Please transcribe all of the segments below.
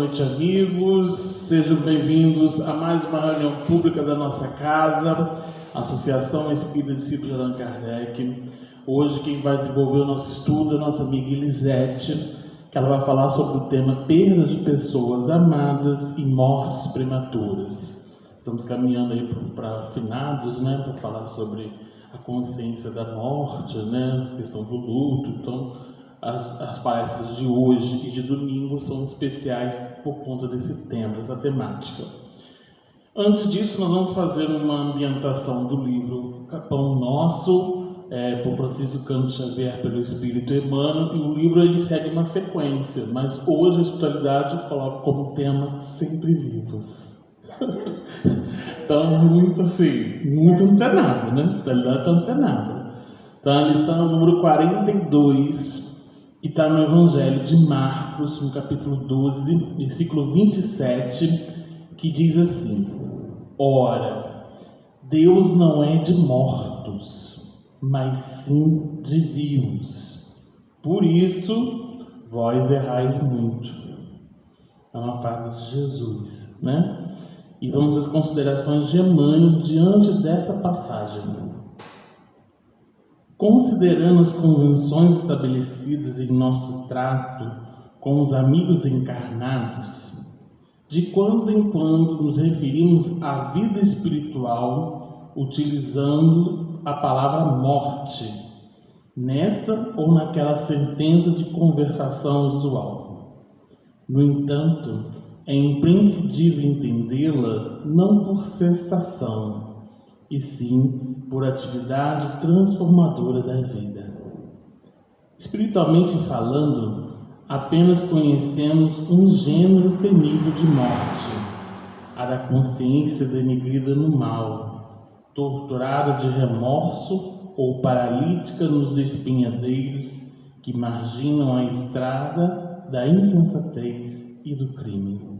noite, amigos. Sejam bem-vindos a mais uma reunião pública da nossa casa, Associação Espírita Discípulos de Allan Kardec. Hoje quem vai desenvolver o nosso estudo é a nossa amiga Elisete, que ela vai falar sobre o tema perdas de pessoas amadas e mortes prematuras. Estamos caminhando aí para finados, né, para falar sobre a consciência da morte, né, a questão do luto. Então, as palestras de hoje e de domingo são especiais por conta desse tema, dessa temática. Antes disso, nós vamos fazer uma ambientação do livro Pão Nosso, por Francisco Cândido Xavier, pelo Espírito Emmanuel, e o livro ele segue uma sequência, mas hoje a espiritualidade coloca como tema Sempre Vivos. Então, muito antenado, né? A espiritualidade está antenada. Então, a lição é o número 42, que está no Evangelho de Marcos, no capítulo 12, versículo 27, que diz assim: Ora, Deus não é de mortos, mas sim de vivos. Por isso, vós errais muito. É uma frase de Jesus, né? E vamos às considerações de Emmanuel diante dessa passagem. Considerando as convenções estabelecidas em nosso trato com os amigos encarnados, de quando em quando nos referimos à vida espiritual utilizando a palavra morte, nessa ou naquela sentença de conversação usual. No entanto, é imprescindível entendê-la não por cessação, e sim por atividade transformadora da vida. Espiritualmente falando, apenas conhecemos um gênero temível de morte, a da consciência denegrida no mal, torturada de remorso ou paralítica nos despenhadeiros que marginam a estrada da insensatez e do crime.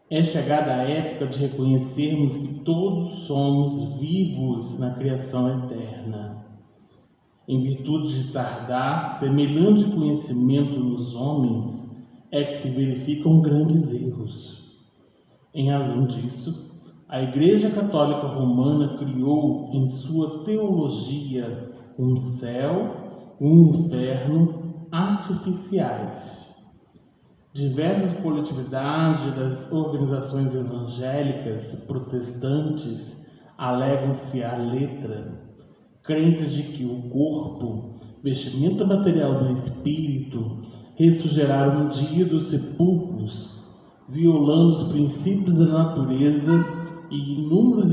É chegada a época de reconhecermos que todos somos vivos na criação eterna. Em virtude de tardar semelhante conhecimento nos homens, é que se verificam grandes erros. Em razão disso, a Igreja Católica Romana criou em sua teologia um céu e um inferno artificiais. Diversas coletividades das organizações evangélicas protestantes alegam-se à letra, crentes de que o corpo, vestimenta material do espírito, ressurgirá um dia dos sepulcros, violando os princípios da natureza, e inúmeros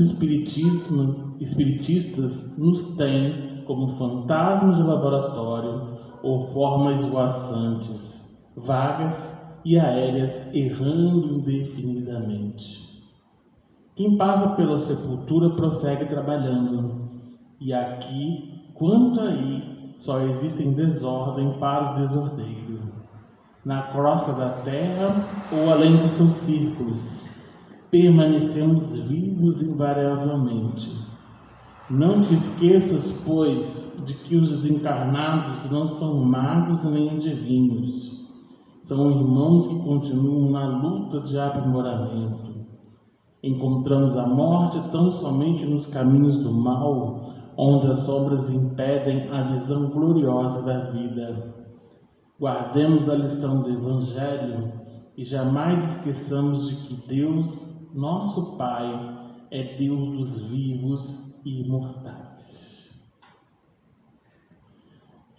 espiritistas nos têm como fantasmas de laboratório ou formas esvoaçantes, vagas e aéreas, errando indefinidamente. Quem passa pela sepultura prossegue trabalhando, e aqui, quanto aí, só existem desordem para o desordeiro, na crosta da terra ou além de seus círculos, permanecemos vivos invariavelmente. Não te esqueças, pois, de que os desencarnados não são magos nem adivinhos. São irmãos que continuam na luta de aprimoramento. Encontramos a morte tão somente nos caminhos do mal, onde as sombras impedem a visão gloriosa da vida. Guardemos a lição do Evangelho e jamais esqueçamos de que Deus, nosso Pai, é Deus dos vivos e imortais.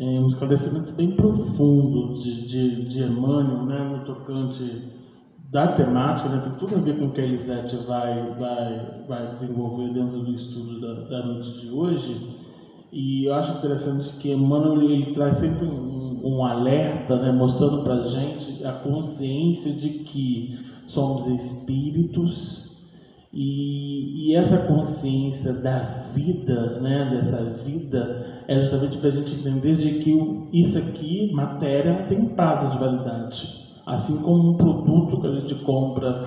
Um esclarecimento bem profundo de Emmanuel, né, no tocante da temática, né, tem tudo a ver com o que a Elisete vai desenvolver dentro do estudo da noite de hoje. E eu acho interessante que Emmanuel ele traz sempre um alerta, né, mostrando para a gente a consciência de que somos espíritos, e essa consciência da vida, né, dessa vida, é justamente para a gente entender de que isso aqui, matéria, tem prazo de validade. Assim como um produto que a gente compra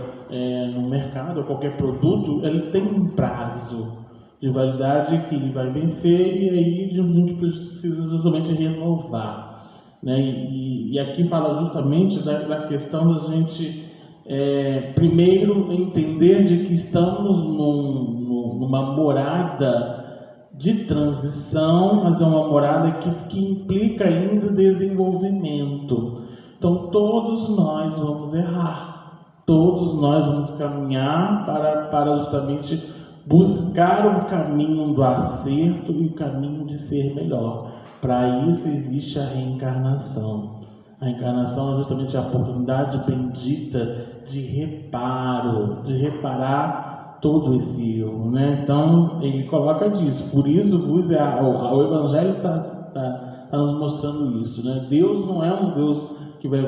no mercado, ou qualquer produto, ele tem um prazo de validade que ele vai vencer, e aí a gente precisa justamente renovar. né? E aqui fala justamente da questão da gente, primeiro, entender de que estamos numa morada de transição, mas é uma morada que implica ainda desenvolvimento. Então, todos nós vamos errar, todos nós vamos caminhar para justamente buscar o caminho do acerto e o caminho de ser melhor. Para isso existe a reencarnação. A reencarnação é justamente a oportunidade bendita de reparo, de reparar todo esse erro, né? Então, ele coloca disso. Por isso, o Evangelho está nos mostrando isso, né? Deus não é um Deus que vai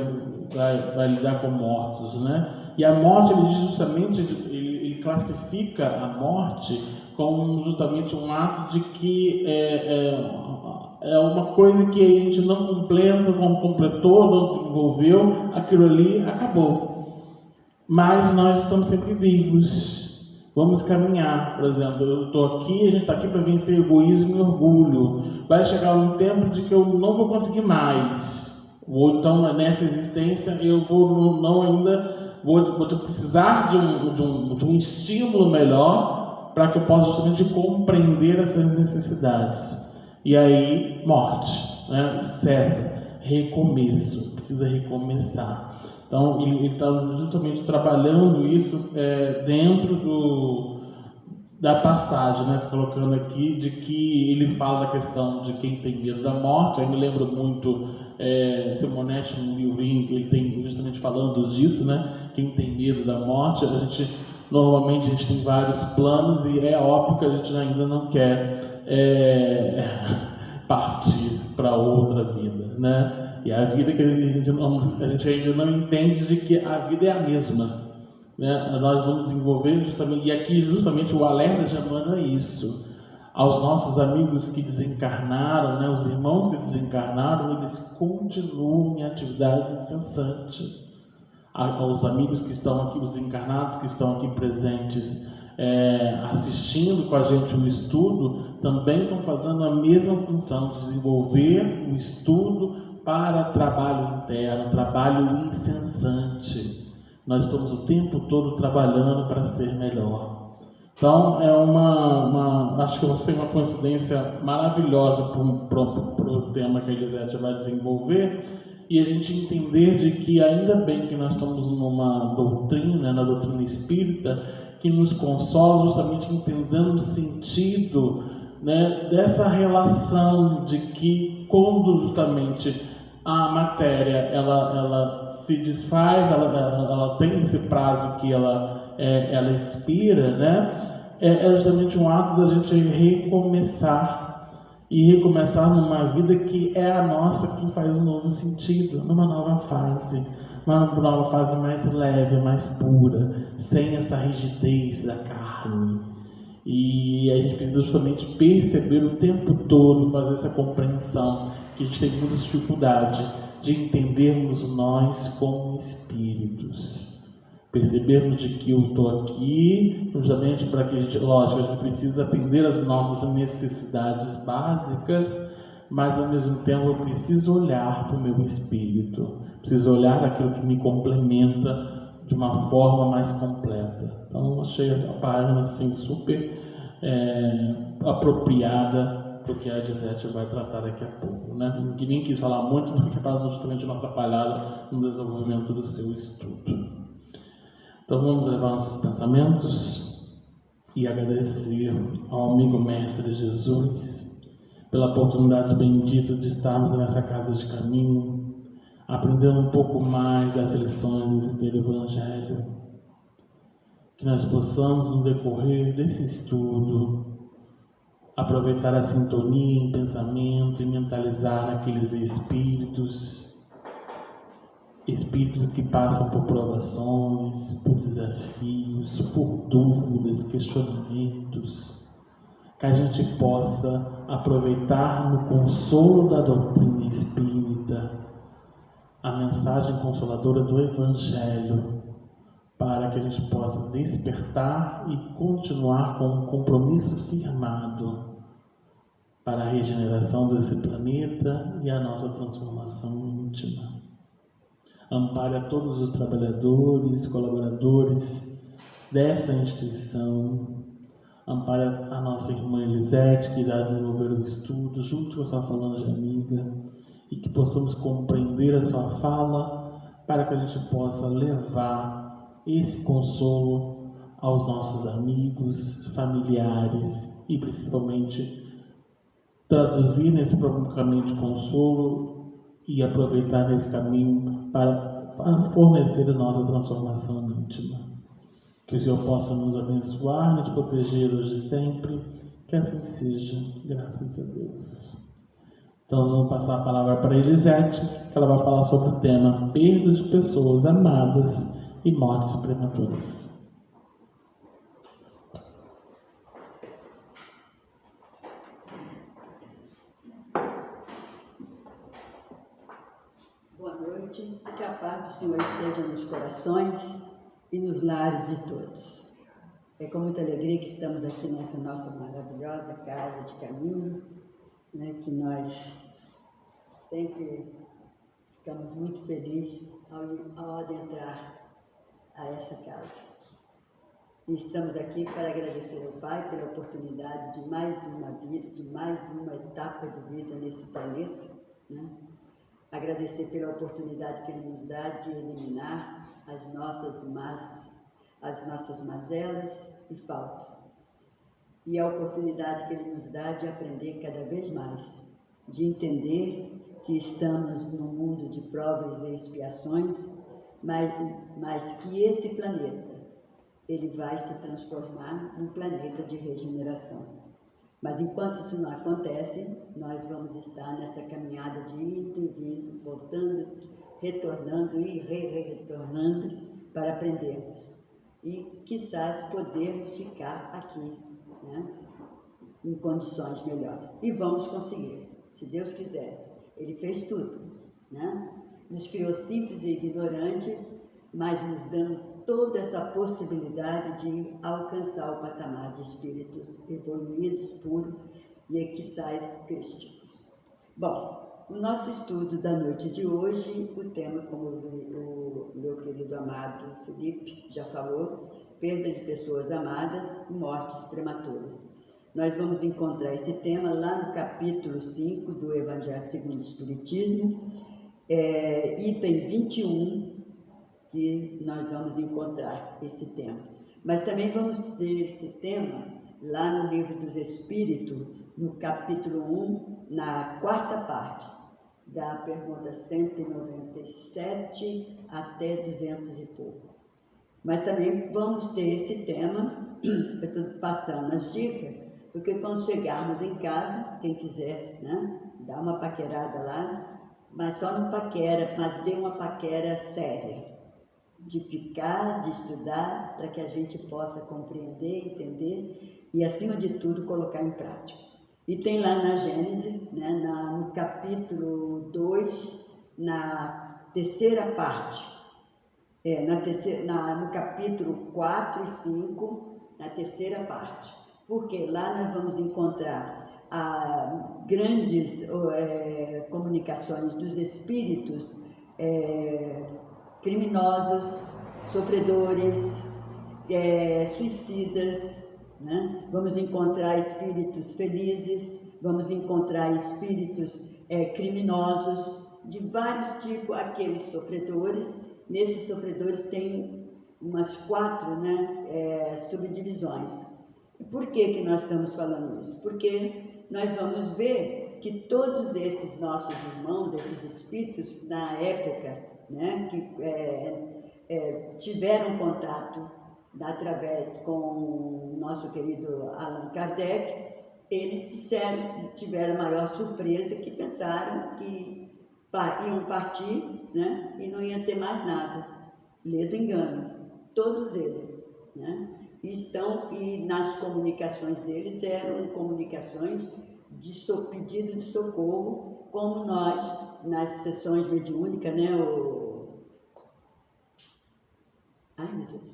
lidar com mortos, né? E a morte, ele diz justamente, ele classifica a morte como justamente um ato de que é uma coisa que a gente não completa, não completou, não desenvolveu, aquilo ali acabou. Mas nós estamos sempre vivos. Vamos caminhar, por exemplo, eu estou aqui, a gente está aqui para vencer egoísmo e orgulho. Vai chegar um tempo de que eu não vou conseguir mais. Ou então, nessa existência, eu vou precisar de um estímulo melhor para que eu possa justamente compreender essas necessidades. E aí, morte, né? Cessa, recomeço, precisa recomeçar. Então, ele está justamente trabalhando isso dentro da passagem, né? Colocando aqui de que ele fala da questão de quem tem medo da morte. Eu me lembro muito Simonetti, no livrinho, ele tem justamente falando disso, né? Quem tem medo da morte, normalmente a gente tem vários planos e é óbvio que a gente ainda não quer partir para outra vida, né? E a vida que a gente ainda não entende de que a vida é a mesma, né? Nós vamos desenvolver justamente, e aqui justamente o alerta de Emmanuel é isso. Aos nossos amigos que desencarnaram, né? Os irmãos que desencarnaram, eles continuam em atividade incessante. Aos amigos que estão aqui, os encarnados que estão aqui presentes, assistindo com a gente o estudo, também estão fazendo a mesma função de desenvolver o estudo para trabalho interno, trabalho incessante. Nós estamos o tempo todo trabalhando para ser melhor. Então, acho que vai ser uma coincidência maravilhosa para o tema que a Elisete vai desenvolver, e a gente entender de que ainda bem que nós estamos numa doutrina, na doutrina espírita, que nos consola justamente entendendo o sentido, né, dessa relação de que quando justamente a matéria ela se desfaz, ela tem esse prazo que ela expira, né? É justamente um ato da gente recomeçar, e recomeçar numa vida que é a nossa, que faz um novo sentido, numa nova fase, uma nova fase mais leve, mais pura, sem essa rigidez da carne. E a gente precisa justamente perceber o tempo todo, fazer essa compreensão, que a gente tem muita dificuldade de entendermos nós como espíritos. Percebermos de que eu estou aqui justamente para que a gente precisa atender as nossas necessidades básicas, mas ao mesmo tempo eu preciso olhar para o meu espírito, preciso olhar para aquilo que me complementa de uma forma mais completa. Então, achei a página assim, super apropriada para o que a Gisete vai tratar daqui a pouco, né? Que nem quis falar muito, porque para justamente não atrapalhar no desenvolvimento do seu estudo. Então vamos levar nossos pensamentos e agradecer ao amigo Mestre Jesus pela oportunidade bendita de estarmos nessa casa de caminho, aprendendo um pouco mais das lições desse Evangelho. Que nós possamos, no decorrer desse estudo, aproveitar a sintonia em pensamento e mentalizar naqueles espíritos que passam por provações, por desafios, por dúvidas, questionamentos, que a gente possa aproveitar no consolo da doutrina espírita a mensagem consoladora do Evangelho, para que a gente possa despertar e continuar com um compromisso firmado para a regeneração desse planeta e a nossa transformação íntima. Ampare a todos os trabalhadores, colaboradores dessa instituição. Ampare a nossa irmã Elisete, que irá desenvolver o estudo, junto com a sua falange amiga, e que possamos compreender a sua fala, para que a gente possa levar esse consolo aos nossos amigos, familiares, e principalmente traduzir nesse próprio caminho de consolo e aproveitar esse caminho para fornecer a nossa transformação íntima. Que o Senhor possa nos abençoar, nos proteger hoje e sempre, que assim seja, graças a Deus. Então, nós vamos passar a palavra para a Elisete, que ela vai falar sobre o tema perda de pessoas amadas e mortes prematuras. Boa noite, que a paz do Senhor esteja nos corações e nos lares de todos. É com muita alegria que estamos aqui nessa nossa maravilhosa casa de caminho, né, que nós sempre ficamos muito felizes ao adentrar a essa casa. E estamos aqui para agradecer ao Pai pela oportunidade de mais uma vida, de mais uma etapa de vida nesse planeta, né? Agradecer pela oportunidade que Ele nos dá de eliminar as nossas mazelas e faltas. E a oportunidade que Ele nos dá de aprender cada vez mais, de entender que estamos num mundo de provas e expiações, mas que esse planeta, ele vai se transformar num planeta de regeneração. Mas enquanto isso não acontece, nós vamos estar nessa caminhada de ir e vir, voltando, retornando e retornando para aprendermos. E, quizás, podermos ficar aqui, né, em condições melhores. E vamos conseguir, se Deus quiser. Ele fez tudo, né? Nos criou simples e ignorantes, mas nos dando toda essa possibilidade de alcançar o patamar de espíritos evoluídos, puros e quizás crísticos. Bom, o nosso estudo da noite de hoje, o tema, como o meu querido amado Felipe já falou, perda de pessoas amadas e mortes prematuras. Nós vamos encontrar esse tema lá no capítulo 5 do Evangelho segundo o Espiritismo, item 21, que nós vamos encontrar esse tema. Mas também vamos ter esse tema lá no Livro dos Espíritos, no capítulo 1, na quarta parte, da pergunta 197 até 200 e pouco. Mas também vamos ter esse tema, eu estou passando as dicas, porque quando chegarmos em casa, quem quiser, né, dá uma paquerada lá, mas só não paquera, mas dê uma paquera séria, de ficar, de estudar, para que a gente possa compreender, entender e, acima de tudo, colocar em prática. E tem lá na Gênesis, né, no capítulo 2, na terceira parte, no capítulo 4 e 5, na terceira parte, porque lá nós vamos encontrar grandes comunicações dos espíritos criminosos, sofredores, suicidas, né? Vamos encontrar espíritos felizes, vamos encontrar espíritos criminosos, de vários tipos, aqueles sofredores. Nesses sofredores tem umas 4, né, subdivisões. Por que nós estamos falando isso? Porque nós vamos ver que todos esses nossos irmãos, esses espíritos, na época, né, que tiveram contato através com o nosso querido Allan Kardec, eles tiveram a maior surpresa, que pensaram que iam partir, né, e não ia ter mais nada. Ledo engano, todos eles, né? E nas comunicações deles eram comunicações de pedido de socorro, como nós, nas sessões mediúnicas, né, ai meu Deus,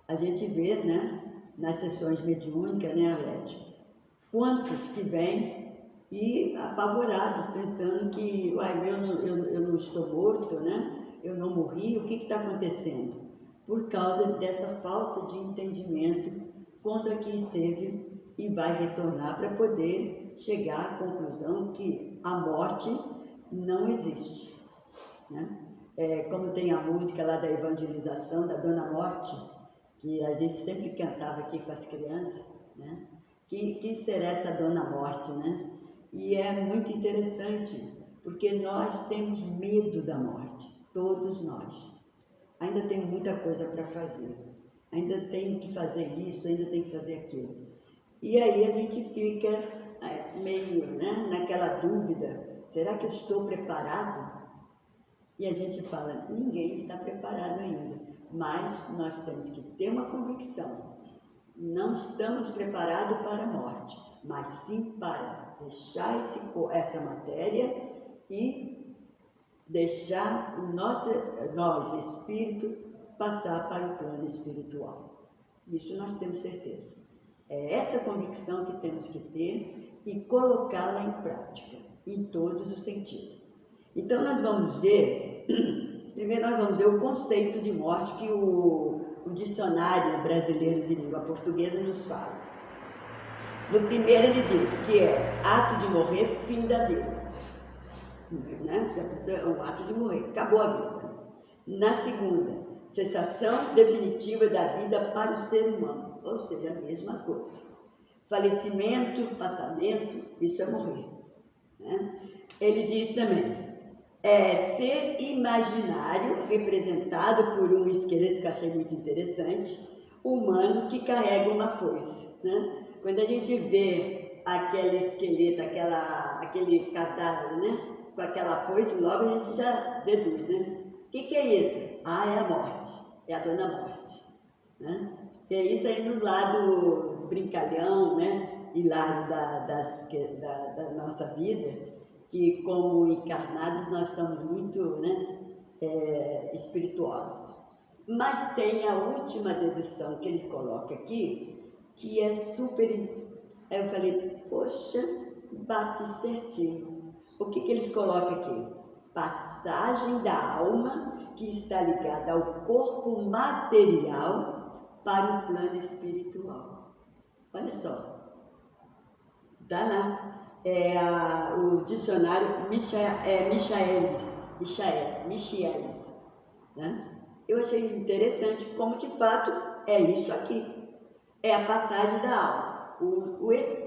a gente vê, né, nas sessões mediúnicas, né, Arlete, Quantos que vêm e apavorados, pensando que eu não estou morto, né? Eu não morri, o que está acontecendo? Por causa dessa falta de entendimento quando aqui esteve e vai retornar para poder chegar à conclusão que a morte não existe, né? Como tem a música lá da evangelização da Dona Morte, que a gente sempre cantava aqui com as crianças, né? Que será essa Dona Morte, né? E é muito interessante, porque nós temos medo da morte, todos nós. Ainda tem muita coisa para fazer, ainda tem que fazer isso, ainda tem que fazer aquilo. E aí a gente fica meio, né, naquela dúvida, será que eu estou preparado? E a gente fala, ninguém está preparado ainda, mas nós temos que ter uma convicção. Não estamos preparados para a morte, mas sim para deixar essa matéria e deixar nós, espírito, passar para o plano espiritual. Isso nós temos certeza. É essa convicção que temos que ter e colocá-la em prática, em todos os sentidos. Então nós vamos ver, primeiro nós vamos ver o conceito de morte que o dicionário brasileiro de língua portuguesa nos fala. No primeiro ele diz que é ato de morrer, fim da vida. Né? É um ato de morrer, acabou a vida. Na segunda, cessação definitiva da vida para o ser humano, ou seja, a mesma coisa. Falecimento, passamento, isso é morrer. Né? Ele diz também, ser imaginário representado por um esqueleto que eu achei muito interessante, humano que carrega uma foice. Né? Quando a gente vê aquele esqueleto, aquele cadáver, né? Com aquela foice, logo a gente já deduz, né? O que é isso? É a morte, é a Dona Morte. Né? É isso aí no lado brincalhão, né? Hilário da nossa vida, que como encarnados nós somos muito, né, espirituosos. Mas tem a última dedução que ele coloca aqui, que é super... Aí eu falei, poxa, bate certinho. O que eles colocam aqui? Passagem da alma que está ligada ao corpo material para o plano espiritual. Olha só. Dá lá. O dicionário Michaelis, né? Eu achei interessante como de fato é isso aqui, é a passagem da alma.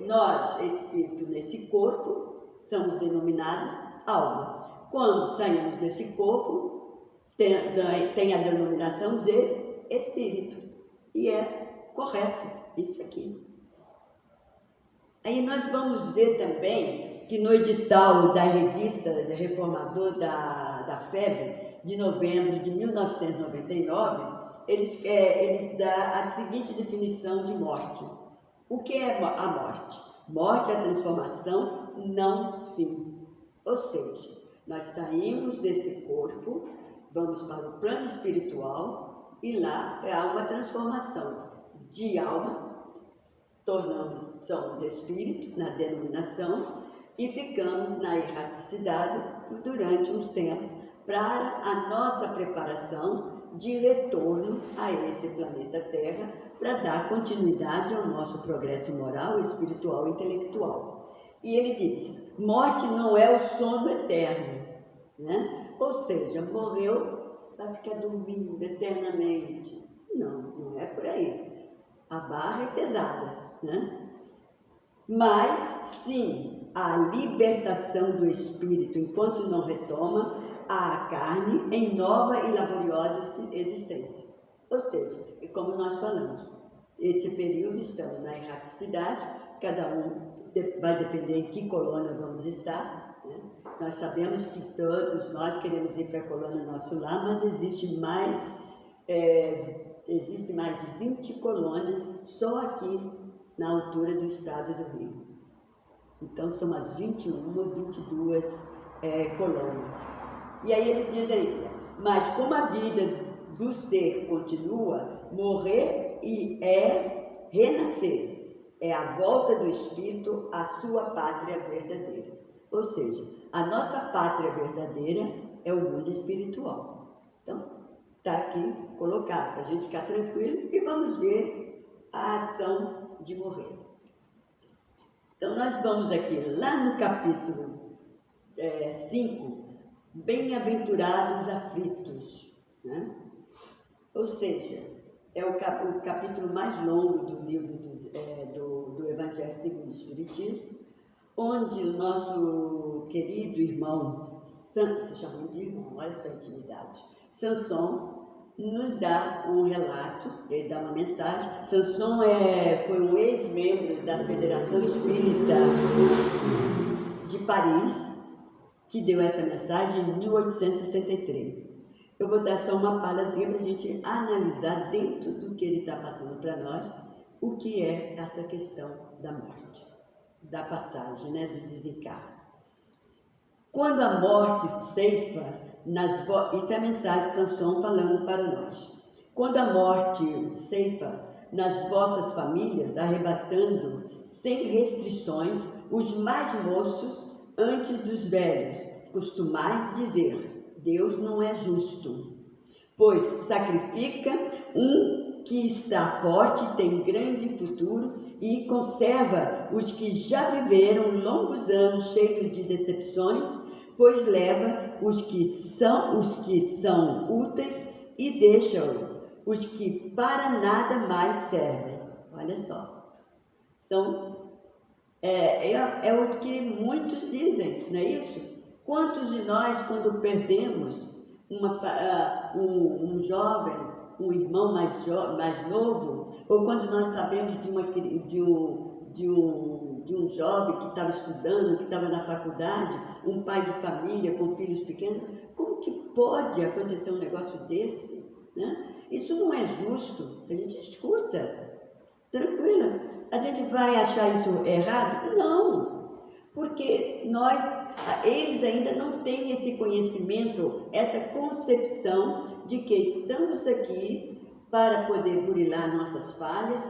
Nós, espírito nesse corpo, somos denominados alma. Quando saímos desse corpo, tem a denominação de espírito, e é correto isso aqui. Aí nós vamos ver também que no edital da revista Reformador da FEB, de novembro de 1999, ele dá a seguinte definição de morte. O que é a morte? Morte é a transformação, não fim. Ou seja, nós saímos desse corpo, vamos para o plano espiritual e lá há uma transformação de alma. Somos espírito na denominação e ficamos na erraticidade durante uns tempos para a nossa preparação de retorno a esse planeta Terra para dar continuidade ao nosso progresso moral, espiritual e intelectual. E ele diz, morte não é o sono eterno, né? Ou seja, morreu para ficar dormindo eternamente. Não é por aí. A barra é pesada, né? Mas, sim, a libertação do espírito enquanto não retoma a carne em nova e laboriosa existência. Ou seja, como nós falamos, esse período estamos na erraticidade, cada um vai depender em que colônia vamos estar, né? Nós sabemos que todos nós queremos ir para a colônia Nosso Lar, mas existe mais de 20 colônias só aqui na altura do estado do Rio. Então são as 21 ou 22 colônias. E aí ele diz ainda, mas como a vida do ser continua, morrer e renascer. é a volta do espírito à sua pátria verdadeira. Ou seja, a nossa pátria verdadeira é o mundo espiritual. Então, está aqui colocado, para a gente ficar tranquilo, e vamos ver a ação de morrer. Então, nós vamos aqui, lá no capítulo 5, bem-aventurados aflitos, né? Ou seja, é o capítulo mais longo do livro do Evangelho segundo o Espiritismo, onde o nosso querido irmão, estou chamando de irmão, olha sua intimidade, Sanson, nos dá um relato, ele dá uma mensagem. Sanson foi um ex-membro da Federação Espírita de Paris, que deu essa mensagem em 1863. Eu vou dar só uma palhazinha para a gente analisar dentro do que ele está passando para nós, o que é essa questão da morte, da passagem, né, do desencarno. Quando a morte ceifa, isso é a mensagem de Sanson falando para nós. Quando a morte ceifa nas vossas famílias, arrebatando sem restrições os mais moços antes dos velhos, costumais dizer: Deus não é justo, pois sacrifica um que está forte, tem grande futuro e conserva os que já viveram longos anos cheios de decepções, pois leva os que são úteis e deixa os que para nada mais servem. Olha só, é o que muitos dizem, não é isso? Quantos de nós, quando perdemos um jovem, um irmão mais novo, ou quando nós sabemos de um jovem que estava estudando, que estava na faculdade, um pai de família com filhos pequenos, como que pode acontecer um negócio desse, né? Isso não é justo. A gente escuta, tranquila. A gente vai achar isso errado? Não, porque eles ainda não têm esse conhecimento, essa concepção de que estamos aqui para poder burilar nossas falhas,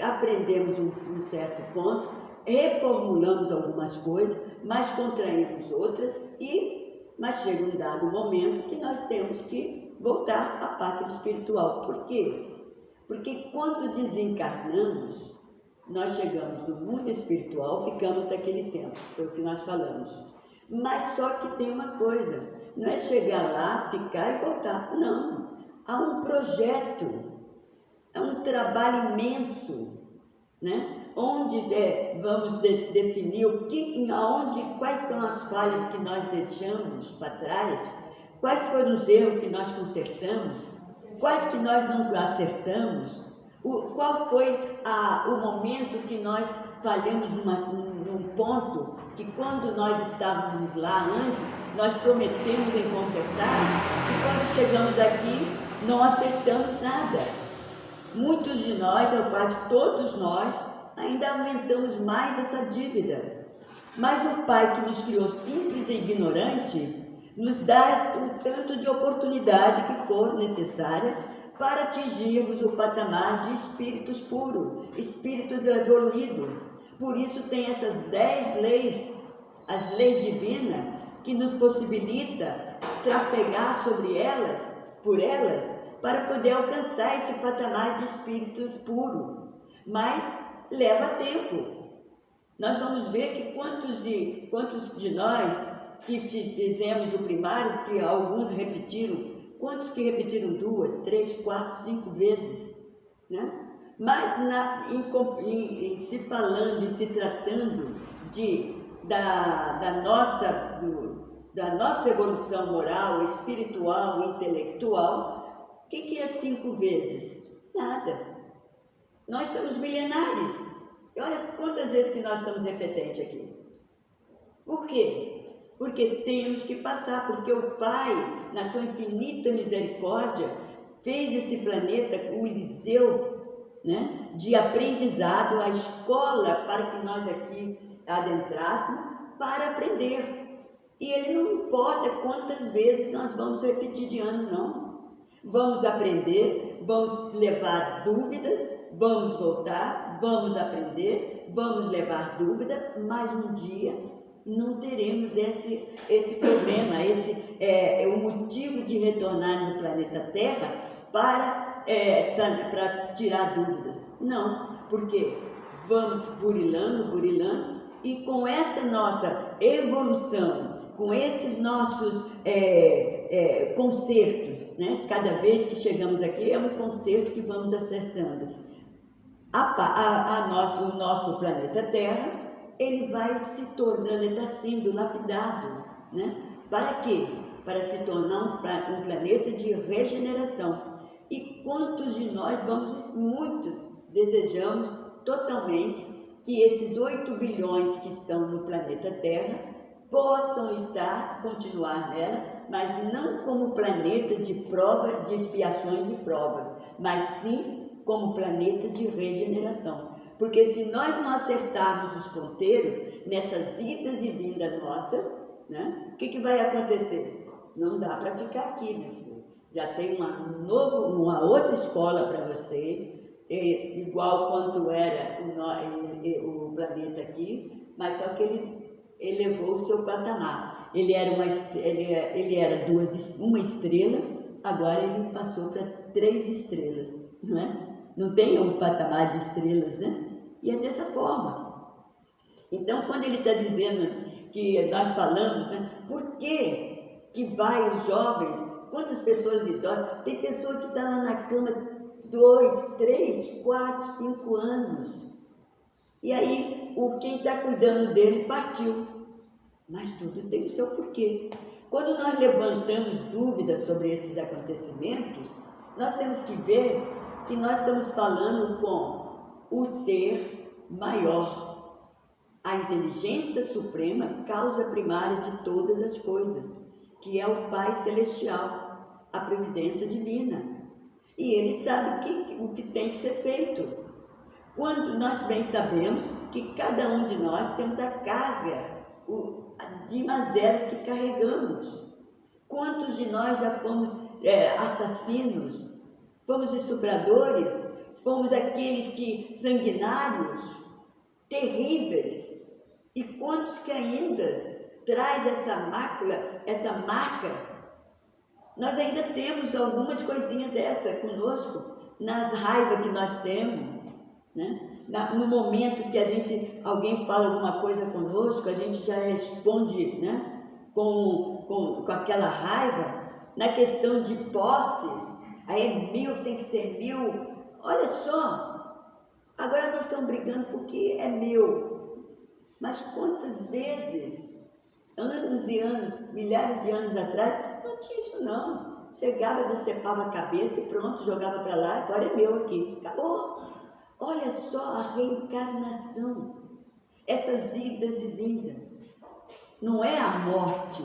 aprendemos um certo ponto, reformulamos algumas coisas, mas contraímos outras, mas chega um dado momento que nós temos que voltar à pátria espiritual. Por quê? Porque quando desencarnamos, nós chegamos no mundo espiritual, ficamos aquele tempo, foi o que nós falamos. Mas só que tem uma coisa, não é chegar lá, ficar e voltar, não. Há um projeto, há um trabalho imenso, né? Onde vamos definir quais são as falhas que nós deixamos para trás, quais foram os erros que nós consertamos, quais que nós não acertamos, qual foi o momento que nós falhamos num ponto que quando nós estávamos lá antes, nós prometemos em consertar, e quando chegamos aqui, não acertamos nada. Muitos de nós, ou quase todos nós, ainda aumentamos mais essa dívida. Mas o Pai que nos criou simples e ignorante, nos dá o tanto de oportunidade que for necessária para atingirmos o patamar de espíritos puros, espíritos evoluídos. Por isso tem essas 10 leis, as leis divinas, que nos possibilita trafegar por elas, para poder alcançar esse patamar de espíritos puros. Mas leva tempo. Nós vamos ver que quantos de nós que fizemos o primário, que alguns repetiram, quantos que repetiram 2, 3, 4, 5 vezes, né? Mas em se falando e se tratando da nossa evolução moral, espiritual, intelectual, o que é 5 vezes? Nada. Nós somos milenares. E olha quantas vezes que nós estamos repetentes aqui. Por quê? Porque temos que passar, porque o Pai, na sua infinita misericórdia, fez esse planeta, o liceu, né, de aprendizado, a escola para que nós aqui adentrássemos para aprender. E Ele não importa quantas vezes nós vamos repetir de ano, não. Vamos aprender, vamos levar dúvidas, vamos voltar, vamos aprender, vamos levar dúvida, mas um dia não teremos esse problema, o motivo de retornar no planeta Terra para tirar dúvidas. Não, porque vamos burilando, e com essa nossa evolução, com esses nossos concertos, né? Cada vez que chegamos aqui é um concerto que vamos acertando. O nosso planeta Terra, ele vai se tornando, ele está sendo lapidado, né? Para quê? Para se tornar um planeta de regeneração. E quantos de nós muitos desejamos totalmente que esses 8 bilhões que estão no planeta Terra possam continuar nela, mas não como planeta de provas, de expiações e provas, mas sim como planeta de regeneração. Porque se nós não acertarmos os ponteiros nessas idas e vindas nossas, né, o que vai acontecer? Não dá para ficar aqui, meu filho. Já tem uma outra escola para vocês, igual quanto era o planeta aqui, mas só que ele elevou o seu patamar. Ele era uma estrela, agora ele passou para 3 estrelas, não é? Não tem um patamar de estrelas, né? E é dessa forma. Então, quando ele está dizendo que nós falamos, né, por que vai os jovens, quantas pessoas idosas, tem pessoa que está lá na cama 2, 3, 4, 5 anos. E aí, quem está cuidando dele partiu. Mas tudo tem o seu porquê. Quando nós levantamos dúvidas sobre esses acontecimentos, nós temos que ver que nós estamos falando com o ser maior, a inteligência suprema, causa primária de todas as coisas, que é o Pai Celestial, a providência divina. E ele sabe o que tem que ser feito. Quando nós bem sabemos que cada um de nós temos a carga de mazelas que carregamos. Quantos de nós já fomos assassinos, fomos estupradores, fomos aqueles sanguinários, terríveis, e quantos que ainda traz essa marca? Nós ainda temos algumas coisinhas dessa conosco, nas raivas que nós temos, né? No momento que alguém fala alguma coisa conosco, a gente já responde, né? com aquela raiva. Na questão de posses, aí é 1000, tem que ser 1000. Olha só, agora nós estamos brigando porque é meu. Mas quantas vezes, anos e anos, milhares de anos atrás, não tinha isso não. Chegava, decepava a cabeça e pronto, jogava para lá, agora é meu aqui. Acabou. Olha só a reencarnação, essas idas e vindas. Não é a morte.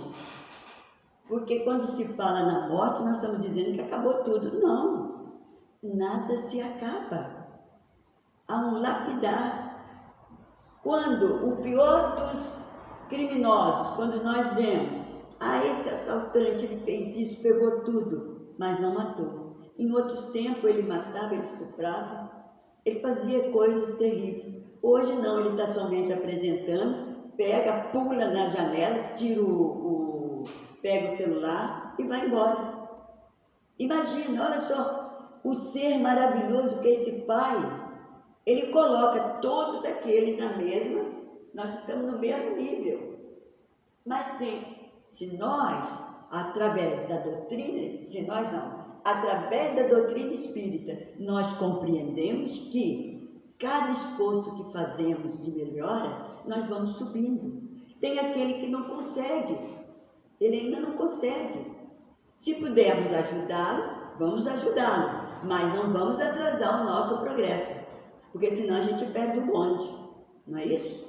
Porque quando se fala na morte, nós estamos dizendo que acabou tudo. Não, nada se acaba. Há um lapidar. Quando o pior dos criminosos, quando nós vemos, esse assaltante, ele fez isso, pegou tudo, mas não matou. Em outros tempos ele matava, ele estuprava, ele fazia coisas terríveis. Hoje não, ele está somente apresentando, pega, pula na janela, tira pega o celular e vai embora. Imagina, olha só, o ser maravilhoso que é esse Pai, ele coloca todos aqueles na mesma, nós estamos no mesmo nível. Mas se nós, através da doutrina, através da doutrina espírita, nós compreendemos que cada esforço que fazemos de melhora, nós vamos subindo. Tem aquele que não consegue, ele ainda não consegue. Se pudermos ajudá-lo, vamos ajudá-lo, mas não vamos atrasar o nosso progresso, porque senão a gente perde o bonde, não é isso?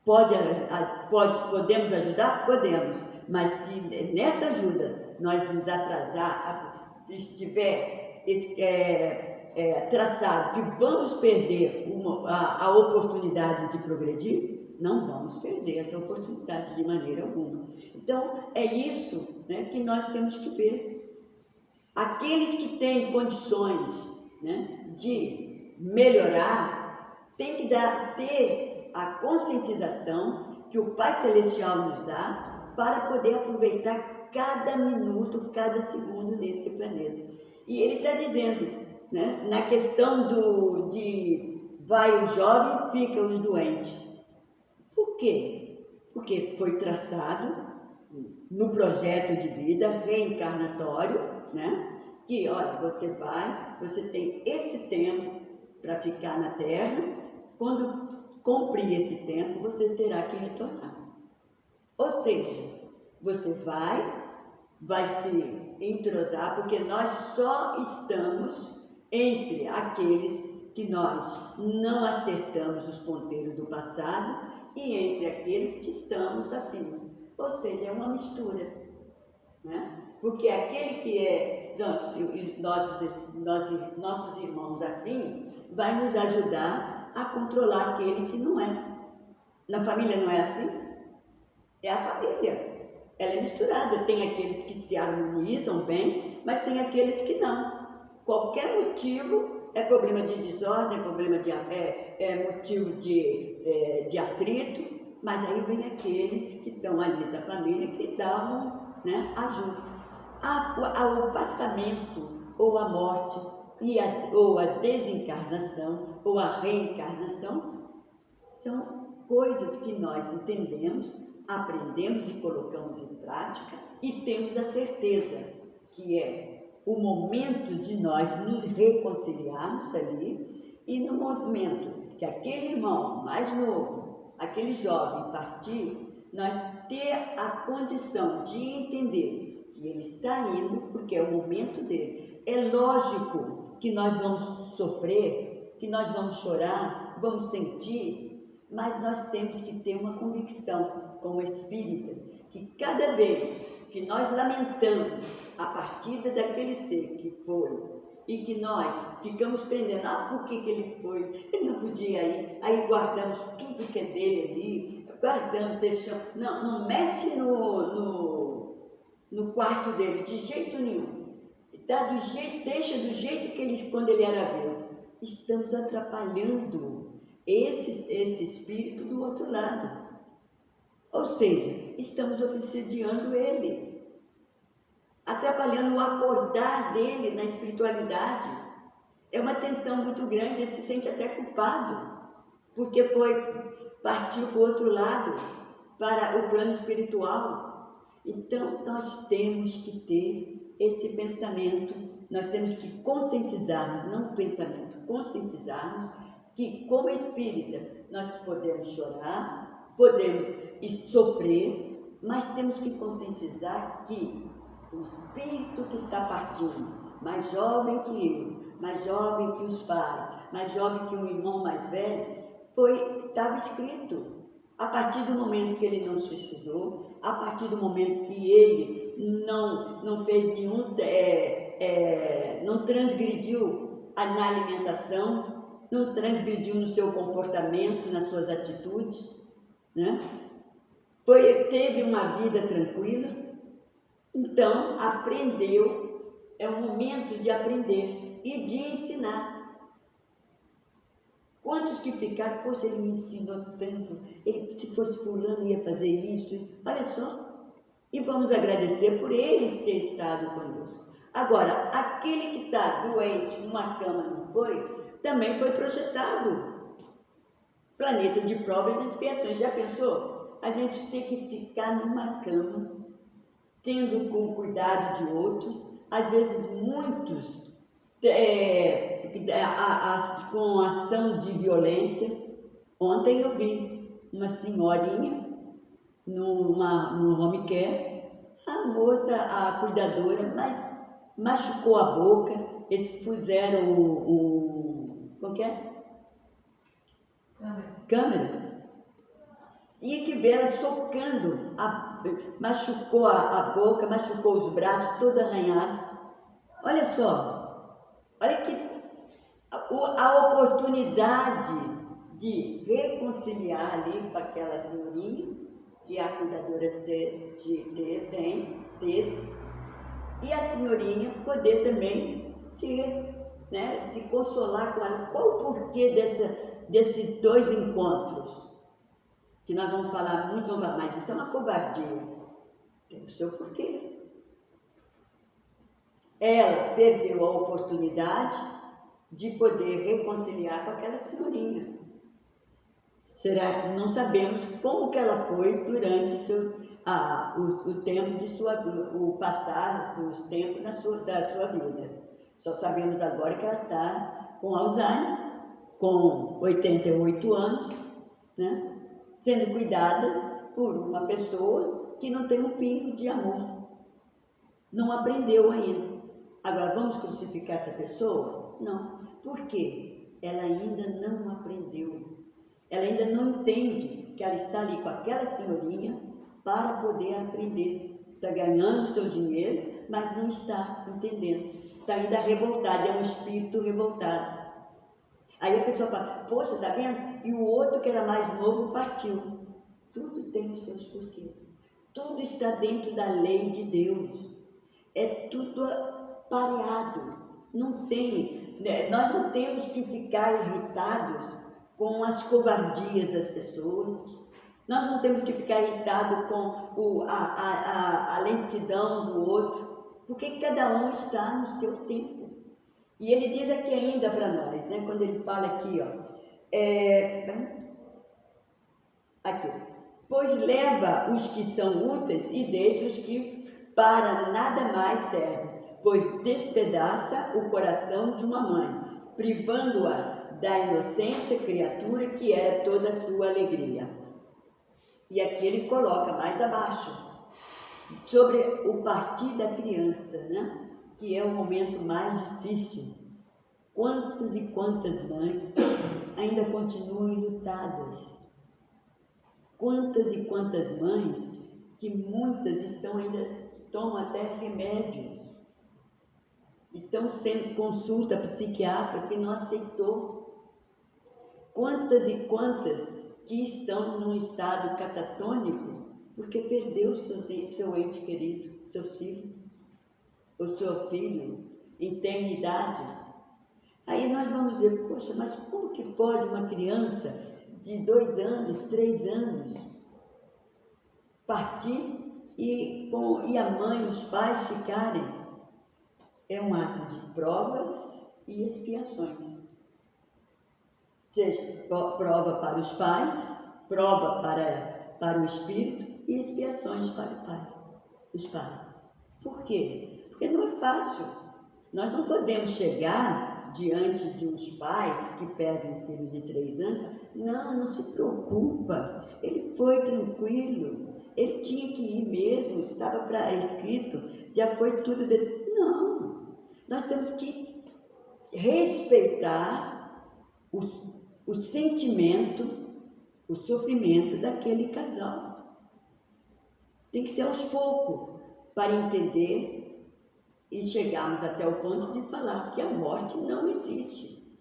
Podemos ajudar? Podemos, mas se nessa ajuda nós nos atrasar, estiver traçado que vamos perder a oportunidade de progredir, não vamos perder essa oportunidade de maneira alguma. Então, é isso, né, que nós temos que ver. Aqueles que têm condições, né, de melhorar, tem que ter a conscientização que o Pai Celestial nos dá para poder aproveitar cada minuto, cada segundo nesse planeta. E ele está dizendo, né, na questão de vai o jovem, fica os doentes. Por quê? Porque foi traçado no projeto de vida reencarnatório, né? Que, olha, você tem esse tempo para ficar na Terra, quando cumprir esse tempo, você terá que retornar. Ou seja, você vai se entrosar, porque nós só estamos entre aqueles que nós não acertamos os ponteiros do passado e entre aqueles que estamos afins. Ou seja, é uma mistura, né? Porque aquele que é nossos irmãos afins vai nos ajudar a controlar aquele que não é. Na família não é assim? É a família. Ela é misturada. Tem aqueles que se harmonizam bem, mas tem aqueles que não. Qualquer motivo é problema de desordem, é motivo de atrito, mas aí vem aqueles que estão ali da família que dão, né, ajuda. O passamento, ou a morte, ou a desencarnação, ou a reencarnação, são coisas que nós entendemos, aprendemos e colocamos em prática e temos a certeza que é o momento de nós nos reconciliarmos ali, e no momento que aquele irmão mais novo, aquele jovem partir, nós ter a condição de entender que ele está indo porque é o momento dele. É lógico que nós vamos sofrer, que nós vamos chorar, vamos sentir, mas nós temos que ter uma convicção como espíritas, que cada vez que nós lamentamos a partida daquele ser que foi, e que nós ficamos pendendo, por que ele foi? Ele não podia ir. Aí guardamos tudo que é dele ali, guardamos, deixamos. Não mexe no quarto dele, de jeito nenhum. Deixa do jeito que ele, quando ele era vivo. Estamos atrapalhando esse espírito do outro lado. Ou seja, estamos obsediando ele, atrapalhando o acordar dele na espiritualidade. É uma tensão muito grande, ele se sente até culpado, porque partiu para o outro lado, para o plano espiritual. Então, nós temos que ter esse pensamento, nós temos que conscientizarmos, não pensamento, conscientizarmos que, como espírita, nós podemos chorar, podemos sofrer, mas temos que conscientizar que o espírito que está partindo, mais jovem que eu, mais jovem que os pais, mais jovem que um irmão mais velho, estava escrito. A partir do momento que ele não suicidou, a partir do momento que ele não fez nenhum, não transgrediu na alimentação, não transgrediu no seu comportamento, nas suas atitudes, né? Teve uma vida tranquila. Então, aprendeu, é o momento de aprender e de ensinar. Quantos que ficaram, poxa, ele me ensinou tanto, se fosse fulano ia fazer isso, olha só. E vamos agradecer por eles ter estado conosco. Agora, aquele que está doente, numa cama não foi, também foi projetado. Planeta de provas e expiações, já pensou? A gente tem que ficar numa cama, tendo com cuidado de outro, às vezes muitos com ação de violência. Ontem eu vi uma senhorinha no home care, a moça, a cuidadora, machucou a boca, eles puseram como que é? Câmera. Tinha que ver ela socando, machucou a boca, machucou os braços, todo arranhado. Olha só, olha que a oportunidade de reconciliar ali com aquela senhorinha, que a cuidadora teve, e a senhorinha poder também se né, se consolar com ela. Qual o porquê desses dois encontros? Que nós vamos falar, muitos vão falar, mas isso é uma covardia. Tem o seu porquê. Ela perdeu a oportunidade de poder reconciliar com aquela senhorinha. Será que não sabemos como que ela foi durante o tempo de o passar dos tempos da sua vida? Só sabemos agora que ela está com Alzheimer, com 88 anos, né? Sendo cuidada por uma pessoa que não tem um pingo de amor. Não aprendeu ainda. Agora, vamos crucificar essa pessoa? Não. Por quê? Ela ainda não aprendeu. Ela ainda não entende que ela está ali com aquela senhorinha para poder aprender. Está ganhando seu dinheiro, mas não está entendendo. Está ainda revoltada, é um espírito revoltado. Aí a pessoa fala, poxa, está vendo? E o outro que era mais novo partiu. Tudo tem os seus porquês. Tudo está dentro da lei de Deus. É tudo pareado. Não tem, né? Nós não temos que ficar irritados com as covardias das pessoas. Nós não temos que ficar irritados com a lentidão do outro, porque cada um está no seu tempo. E ele diz aqui ainda para nós, né, quando ele fala aqui, ó, aqui, pois leva os que são úteis e deixa os que para nada mais servem, pois despedaça o coração de uma mãe, privando-a da inocência criatura que era toda a sua alegria. E aqui ele coloca mais abaixo, sobre o partir da criança, né? Que é o momento mais difícil. Quantas e quantas mães ainda continuam enlutadas? Quantas e quantas mães que muitas tomam até remédios, estão sendo consulta psiquiátrica que não aceitou. Quantas e quantas que estão num estado catatônico porque perdeu seu ente querido, seu filho, o seu filho, em tenra. Aí nós vamos dizer, poxa, mas como que pode uma criança de 2 anos, 3 anos partir e a mãe, os pais ficarem? É um ato de provas e expiações. Seja prova para os pais, prova para o espírito e expiações para o pai, os pais. Por quê? Porque não é fácil. Nós não podemos chegar diante de uns pais que perdem um filho de 3 anos. Não se preocupa. Ele foi tranquilo. Ele tinha que ir mesmo, estava escrito, já foi tudo dele. Não. Nós temos que respeitar o sentimento, o sofrimento daquele casal. Tem que ser aos poucos, para entender e chegarmos até o ponto de falar que a morte não existe,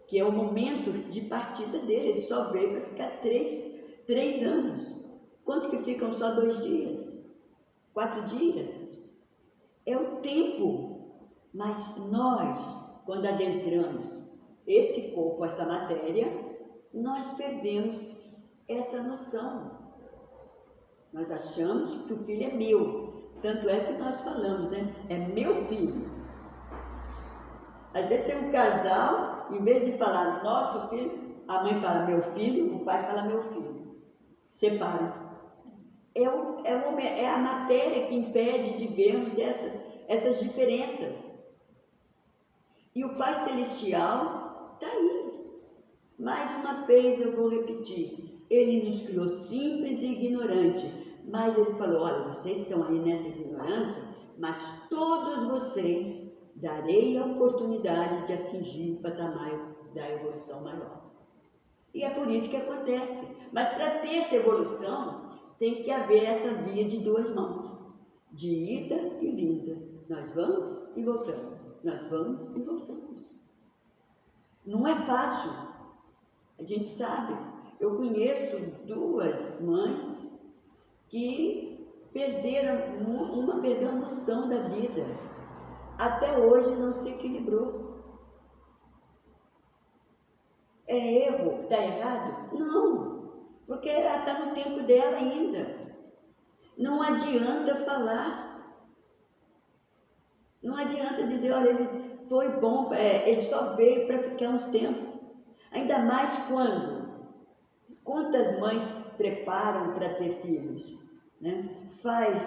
que é o momento de partida dele. Ele só veio para ficar 3 anos. Quantos que ficam só 2 dias? 4 dias? É o tempo. Mas nós, quando adentramos esse corpo, essa matéria, nós perdemos essa noção. Nós achamos que o filho é meu. Tanto é que nós falamos, né? É meu filho. Às vezes tem um casal, em vez de falar nosso filho, a mãe fala meu filho, o pai fala meu filho. Separam. É a matéria que impede de vermos essas diferenças. E o Pai Celestial está aí. Mais uma vez eu vou repetir. Ele nos criou simples e ignorante. Mas ele falou, olha, vocês estão aí nessa ignorância, mas todos vocês darei a oportunidade de atingir o patamar da evolução maior. E é por isso que acontece. Mas para ter essa evolução, tem que haver essa via de 2 mãos. De ida e vinda. Nós vamos e voltamos. Nós vamos e voltamos. Não é fácil. A gente sabe. Eu conheço 2 mães que uma perdeu a noção da vida. Até hoje não se equilibrou. É erro? Está errado? Não, porque ela está no tempo dela ainda. Não adianta falar. Não adianta dizer, olha, ele foi bom, ele só veio para ficar uns tempos. Ainda mais quando, quantas mães preparam para ter filhos, né? Faz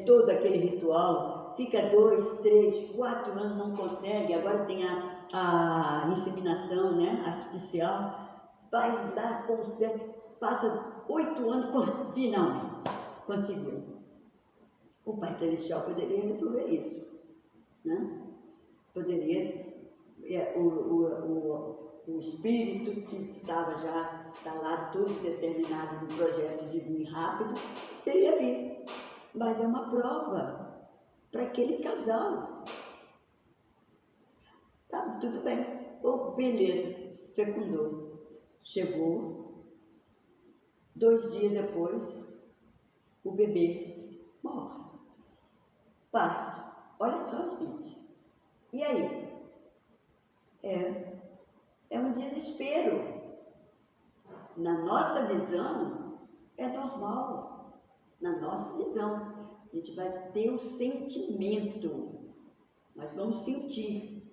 todo aquele ritual, fica 2, 3, 4 anos, não consegue, agora tem a inseminação, né, artificial, faz lá, consegue, passa 8 anos, finalmente conseguiu. O Pai Celestial poderia resolver isso, né? Poderia, o Espírito que estava já, está lá tudo determinado no projeto de vir rápido, teria vir. Mas é uma prova para aquele casal. Tá, tudo bem. Oh, beleza, fecundou. Chegou, 2 dias depois, o bebê morre. Parte. Olha só, gente. E aí? É um desespero. Na nossa visão, é normal. Na nossa visão, a gente vai ter o sentimento. Nós vamos sentir.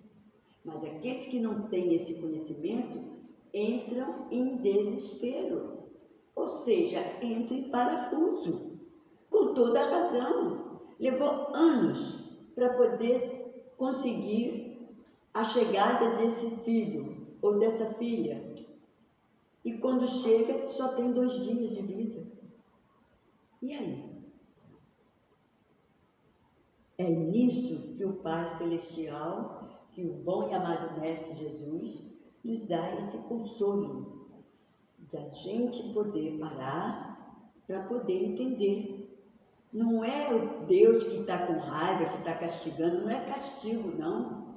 Mas aqueles que não têm esse conhecimento entram em desespero. Ou seja, entram em parafuso. Com toda a razão. Levou anos para poder conseguir a chegada desse filho ou dessa filha. E quando chega, só tem 2 dias de vida. E aí? É nisso que o Pai Celestial, que o bom e amado Mestre Jesus, nos dá esse consolo, de a gente poder parar para poder entender. Não é o Deus que está com raiva, que está castigando, não é castigo, não.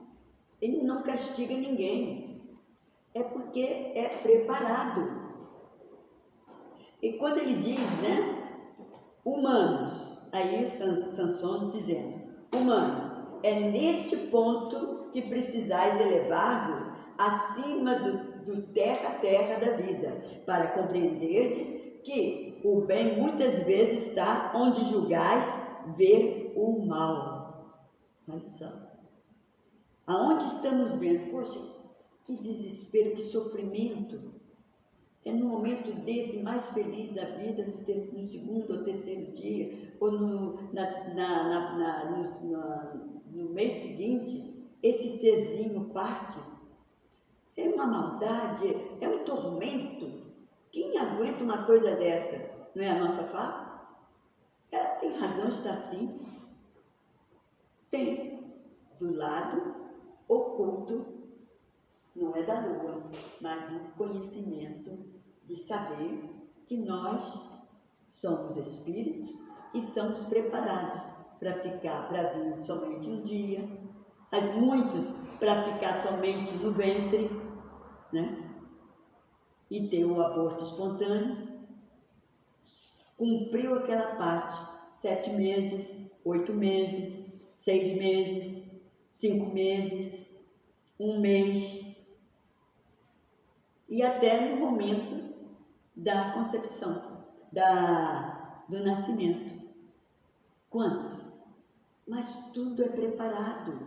Ele não castiga ninguém. É porque é preparado. E quando ele diz, né, humanos, aí Sansão dizendo, humanos, é neste ponto que precisais elevar-vos acima do terra da vida, para compreenderdes que o bem muitas vezes está onde julgais ver o mal. Olha só. Aonde estamos vendo? Poxa, que desespero, que sofrimento. É no momento desse mais feliz da vida, no segundo ou terceiro dia, ou no mês seguinte, esse serzinho parte. É uma maldade, é um tormento. Quem aguenta uma coisa dessa? Não é a nossa fala? Ela tem razão, está assim. Tem do lado oculto, não é da lua, mas do conhecimento, de saber que nós somos espíritos e somos preparados para ficar, para vir somente um dia, muitos para ficar somente no ventre, né? E ter o aborto espontâneo. Cumpriu aquela parte, 7 meses, 8 meses, 6 meses, 5 meses, 1 mês, e até no momento da concepção, do nascimento. Quantos? Mas tudo é preparado,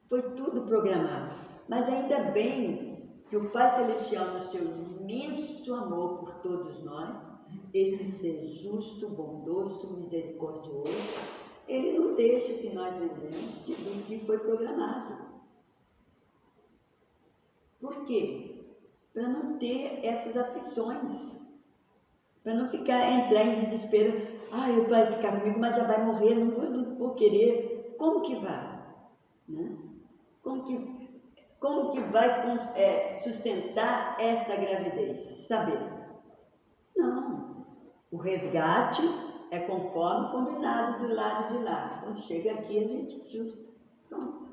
foi tudo programado. Mas ainda bem que o Pai Celestial, no seu imenso amor por todos nós, esse ser justo, bondoso, misericordioso, ele não deixa que nós lembremos do que foi programado. Por quê? Para não ter essas aflições, para não entrar em desespero. Ele vai ficar comigo, mas já vai morrer, não vou querer. Como que vai? Né? Como que vai sustentar esta gravidez? Sabendo? Não. O resgate é conforme combinado do lado de lá. Quando chega aqui, a gente ajusta. Pronto.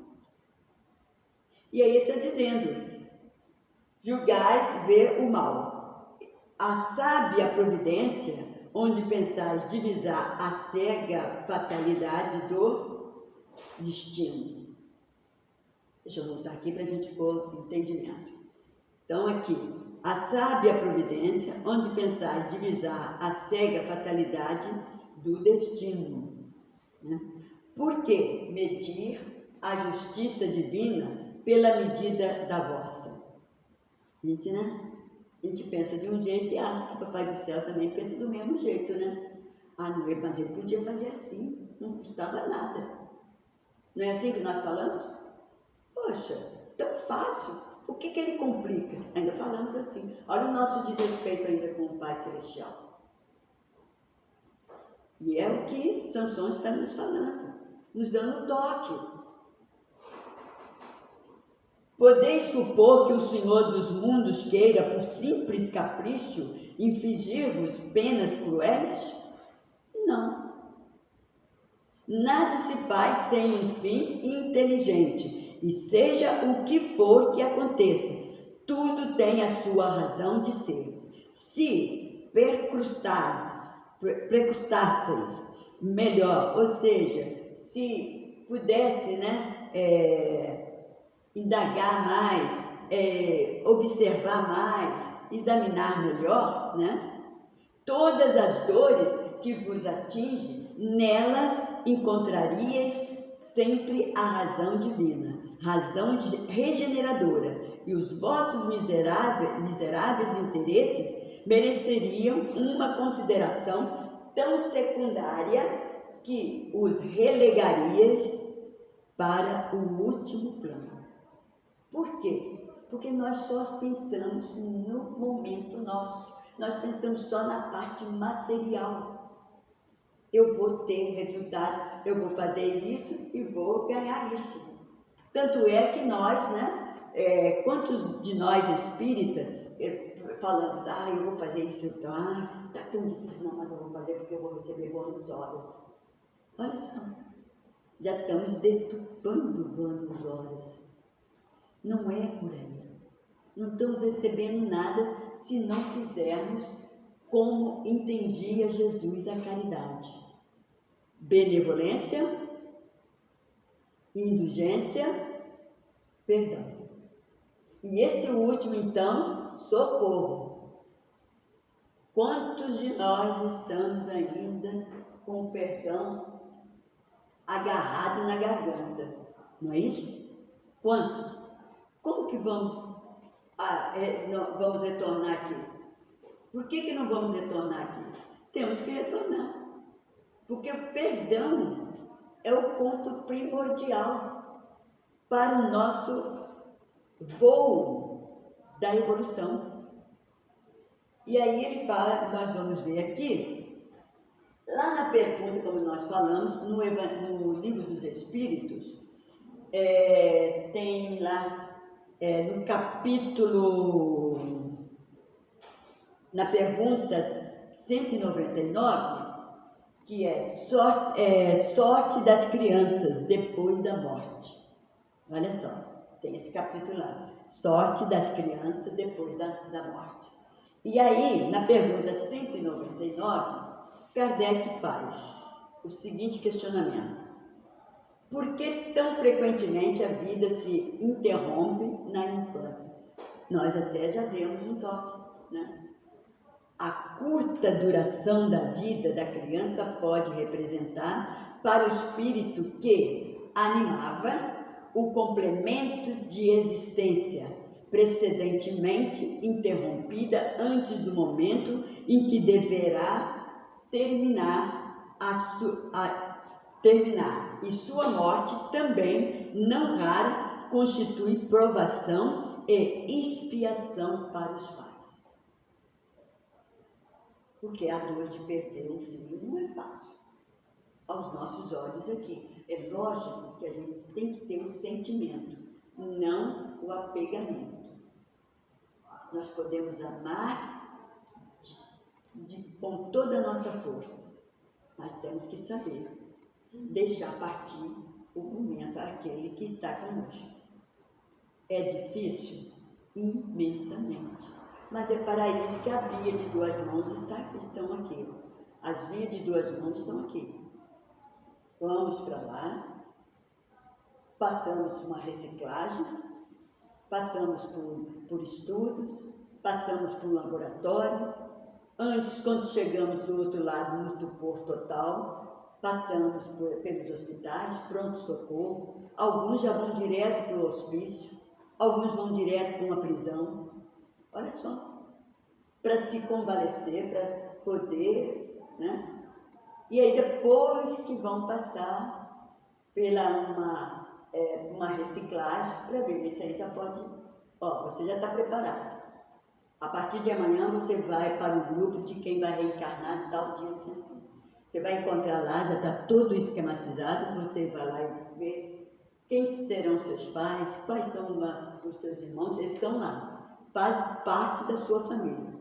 E aí ele está dizendo, julgais ver o mal. A sábia providência, onde pensais divisar a cega fatalidade do destino. Deixa eu voltar aqui para a gente pôr entendimento. Então aqui, a sábia providência, onde pensais divisar a cega fatalidade do destino. Né? Por que medir a justiça divina pela medida da vossa? Gente, né? A gente pensa de um jeito e acha que o Papai do Céu também pensa do mesmo jeito, né? Ah, não, mas ele podia fazer assim, não custava nada. Não é assim que nós falamos? Poxa, tão fácil. O que ele complica? Ainda falamos assim. Olha o nosso desrespeito ainda com o Pai Celestial. E é o que Sansão está nos falando, nos dando toque. Podeis supor que o Senhor dos mundos queira, por simples capricho, infligir-vos penas cruéis? Não. Nada se faz sem um fim inteligente, e seja o que for que aconteça, tudo tem a sua razão de ser. Se precrustasseis melhor, ou seja, se pudesse, indagar mais, observar mais, examinar melhor, todas as dores que vos atingem, nelas encontrarias sempre a razão divina, razão regeneradora, e os vossos miseráveis interesses mereceriam uma consideração tão secundária que os relegarias para o último plano. Por quê? Porque nós só pensamos no momento nosso, nós pensamos só na parte material. Eu vou ter resultado, eu vou fazer isso e vou ganhar isso. Tanto é que nós, quantos de nós espíritas falamos, eu vou fazer isso, então, tá tão difícil, não, mas eu vou fazer porque eu vou receber bônus horas. Olha só, já estamos deturpando bônus horas. Não é por aí. Não estamos recebendo nada se não fizermos como entendia Jesus a caridade. Benevolência, indulgência, perdão. E esse último, então, socorro. Quantos de nós estamos ainda com o perdão agarrado na garganta? Não é isso? Quantos? Como que vamos retornar aqui? Por que não vamos retornar aqui? Temos que retornar. Porque o perdão é o ponto primordial para o nosso voo da evolução. E aí ele fala, nós vamos ver aqui, lá na pergunta, como nós falamos, no Livro dos Espíritos, tem lá, no capítulo, na pergunta 199, que é sorte das crianças depois da morte. Olha só, tem esse capítulo lá, sorte das crianças depois da morte. E aí, na pergunta 199, Kardec faz o seguinte questionamento: por que tão frequentemente a vida se interrompe na infância? Nós até já demos um toque, A curta duração da vida da criança pode representar, para o espírito que animava, o complemento de existência precedentemente interrompida antes do momento em que deverá terminar, e sua morte também, não rara, constitui provação e expiação para os pais. Porque a dor de perder um filho não é fácil. Aos nossos olhos aqui. É lógico que a gente tem que ter o sentimento, não o apegamento. Nós podemos amar com toda a nossa força, mas temos que saber deixar partir o momento àquele que está conosco. É difícil? Imensamente. Mas é para isso que a via de duas mãos estão aqui. As vias de duas mãos estão aqui. Vamos para lá, passamos uma reciclagem, passamos por estudos, passamos por um laboratório. Antes, quando chegamos do outro lado, no torpor total, passamos pelos hospitais, pronto-socorro. Alguns já vão direto para o hospício, alguns vão direto para uma prisão. Olha só, para se convalescer, para poder, né? E aí depois que vão passar pela uma reciclagem, para ver se aí já pode, você já está preparado. A partir de amanhã você vai para o grupo de quem vai reencarnar tal dia assim, assim. Você vai encontrar lá, já está tudo esquematizado, você vai lá e vê quem serão seus pais, quais são os seus irmãos, eles estão lá, faz parte da sua família.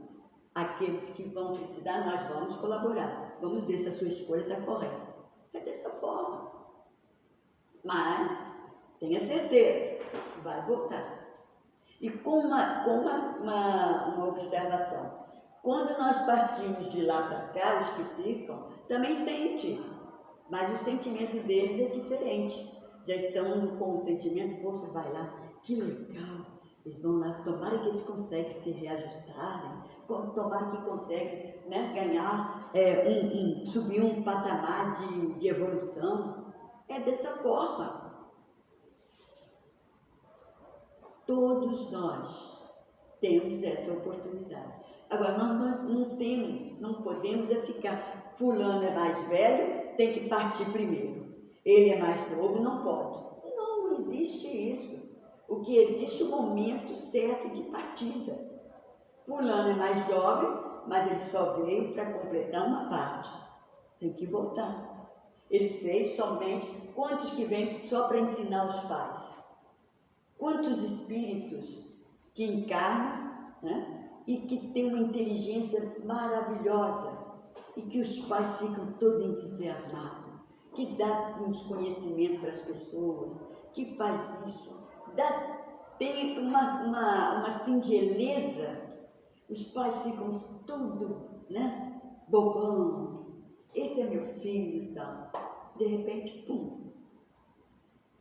Aqueles que vão precisar, nós vamos colaborar, vamos ver se a sua escolha está correta. É dessa forma. Mas tenha certeza, vai voltar. E com uma observação, quando nós partimos de lá para cá, os que ficam, também sentem, mas o sentimento deles é diferente. Já estão com o sentimento, você vai lá, que legal, eles vão lá, tomara que eles conseguem se reajustarem, tomara que conseguem, né, ganhar, subir um patamar de evolução. É dessa forma. Todos nós temos essa oportunidade. Agora, nós não podemos ficar, fulano é mais velho, tem que partir primeiro. Ele é mais novo, não pode. Não existe isso. O que existe é o momento certo de partida. Fulano é mais jovem, mas ele só veio para completar uma parte. Tem que voltar. Ele fez somente, quantos que vêm só para ensinar os pais? Quantos espíritos que encarnam, né, e que têm uma inteligência maravilhosa e que os pais ficam todos entusiasmados, que dá uns conhecimentos para as pessoas, que faz isso, tem uma singeleza, os pais ficam tudo, né, bobão, esse é meu filho e tal. De repente, pum,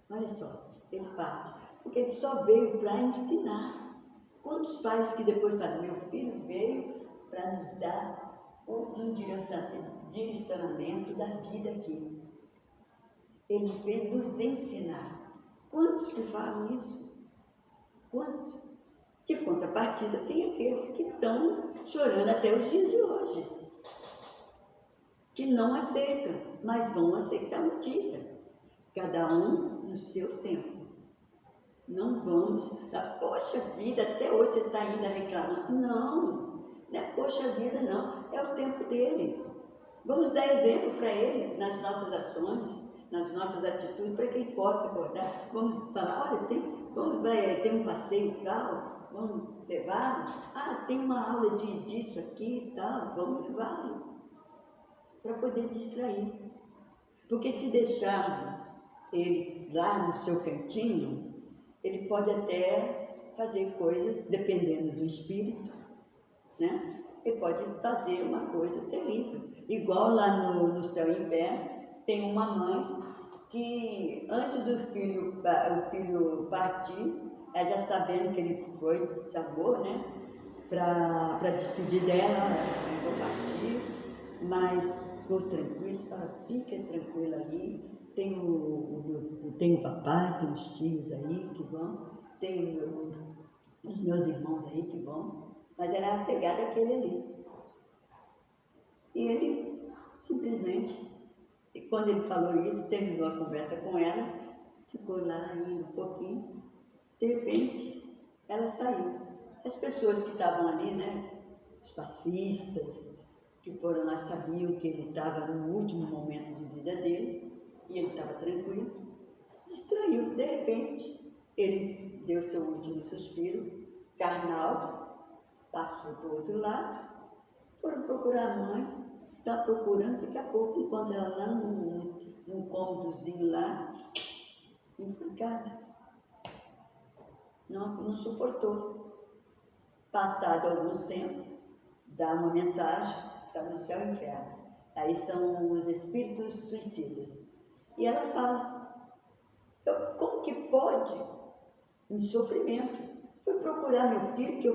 olha só, ele parte. Porque ele só veio para ensinar. Quantos pais que depois falam, meu filho veio para nos dar um direcionamento da vida aqui. Ele veio nos ensinar. Quantos que falam isso? Quantos? De contrapartida, tem aqueles que estão chorando até os dias de hoje, que não aceitam, mas vão aceitar um dia. Cada um no seu tempo. Não vamos, poxa vida, até hoje você está ainda reclamando. Não é poxa vida não, é o tempo dele. Vamos dar exemplo para ele nas nossas ações, nas nossas atitudes, para que ele possa acordar. Vamos falar, olha, tem um passeio e tal, vamos levá-lo. Tem uma aula disso aqui e tal, vamos levá-lo. Para poder distrair. Porque se deixarmos ele lá no seu cantinho, ele pode até fazer coisas, dependendo do espírito, né? Ele pode fazer uma coisa terrível. Igual lá no céu e inferno, tem uma mãe que, antes do filho partir, ela já sabendo que ele chamou, né? Para despedir dela, ela vou partir, mas ficou tranquilo, só fica tranquila ali. Tem o papai, tem os tios aí que vão, tem os meus irmãos aí que vão, mas ela é apegada àquele ali. E ele simplesmente, quando ele falou isso, terminou a conversa com ela, ficou lá indo um pouquinho, de repente ela saiu. As pessoas que estavam ali, né, os passistas, que foram lá, sabiam que ele estava no último momento de vida dele, e ele estava tranquilo, distraiu. De repente, ele deu seu último suspiro carnal, passou para o outro lado, foram procurar a mãe, está procurando, daqui a pouco encontra ela lá num cômodozinho lá, enforcada. Não suportou. Passado alguns tempos, dá uma mensagem, está no céu e inferno. Aí são os espíritos suicidas. E ela fala, como que pode um sofrimento? Fui procurar meu filho, que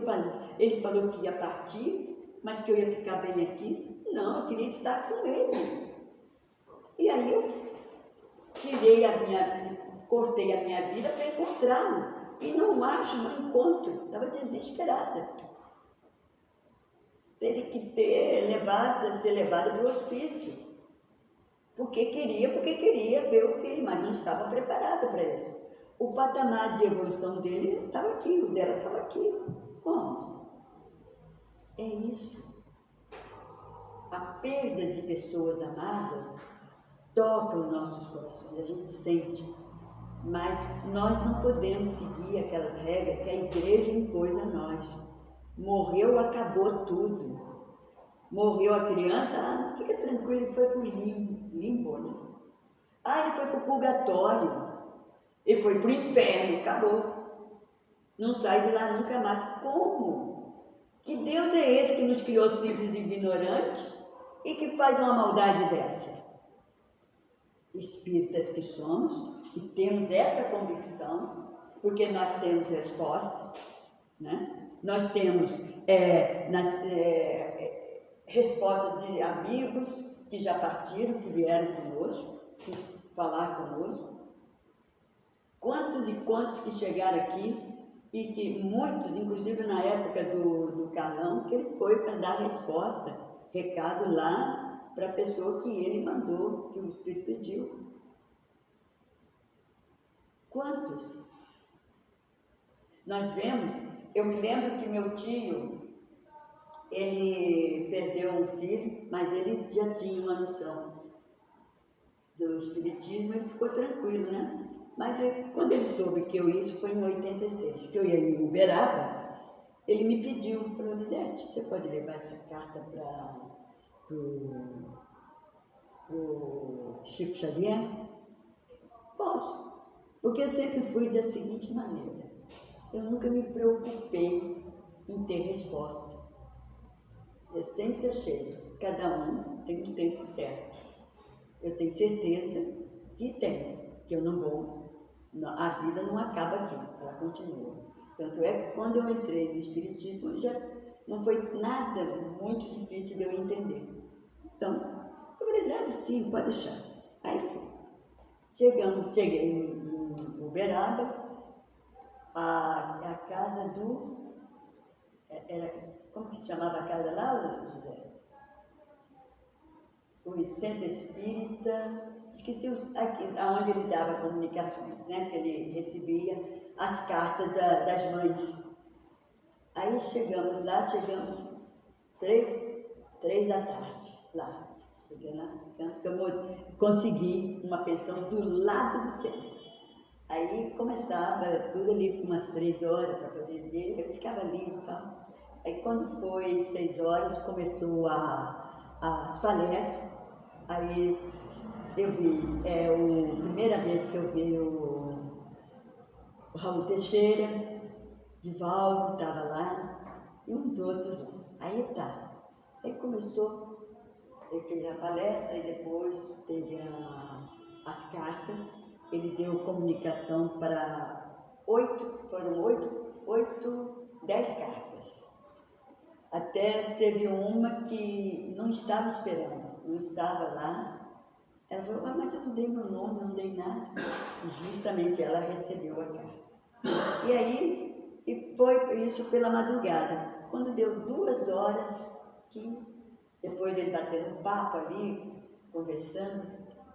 ele falou que ia partir, mas que eu ia ficar bem aqui. Não, eu queria estar com ele. E aí eu cortei a minha vida para encontrá-lo. E não acho, não encontro. Estava desesperada. Teve que ser levada para o hospício. Porque queria ver o filho, mas não estava preparada para isso. O patamar de evolução dele estava aqui, o dela estava aqui. Bom, é isso. A perda de pessoas amadas toca os nossos corações, a gente sente. Mas nós não podemos seguir aquelas regras que a igreja impôs a nós. Morreu, acabou tudo. Morreu a criança, fica tranquilo, ele foi para o limbo, né? Ele foi para o purgatório. Ele foi para o inferno, acabou. Não sai de lá nunca mais. Como? Que Deus é esse que nos criou simples e ignorantes e que faz uma maldade dessa? Espíritas que somos e temos essa convicção, porque nós temos respostas, né? Nós temos respostas de amigos que já partiram, que vieram conosco, que falar conosco. Quantos e quantos que chegaram aqui e que muitos, inclusive na época do Carlão, que ele foi para dar resposta, recado lá para a pessoa que ele mandou, que o Espírito pediu. Quantos? Nós vemos, eu me lembro que meu tio, ele perdeu um filho, mas ele já tinha uma noção do espiritismo, ele ficou tranquilo, né? Mas quando ele soube que isso foi em 86, que eu ia em Uberaba, ele me pediu, falou, Lisete, você pode levar essa carta para o Chico Xavier? Posso, porque eu sempre fui da seguinte maneira, eu nunca me preocupei em ter resposta. Eu sempre achei, cada um tem um tempo certo. Eu tenho certeza que tem, que eu não vou. A vida não acaba aqui, ela continua. Tanto é que quando eu entrei no Espiritismo, já não foi nada muito difícil de eu entender. Então, na verdade, sim, pode deixar. Aí fui. Cheguei em Uberaba, a casa do... como que chamava a casa lá, José? O Centro Espírita, esqueci aqui, onde ele dava comunicações, né? Que ele recebia as cartas das mães. Aí chegamos lá, 3 da tarde, lá. Cheguei lá, eu consegui uma pensão do lado do centro. Aí começava tudo ali, umas 3 horas para poder ver, eu ficava ali e tal. Aí quando foi 6 horas, começou as palestras. Aí eu vi, a primeira vez que eu vi o Raul Teixeira, Divaldo estava lá, e uns outros. Aí Aí começou, ele fez a palestra, e depois teve as cartas, ele deu comunicação para 10 cartas. Até teve uma que não estava esperando, não estava lá. Ela falou, mas eu não dei meu nome, não dei nada. E justamente ela recebeu a carta. E aí, foi isso pela madrugada. Quando deu 2 horas, que depois ele batendo papo ali, conversando,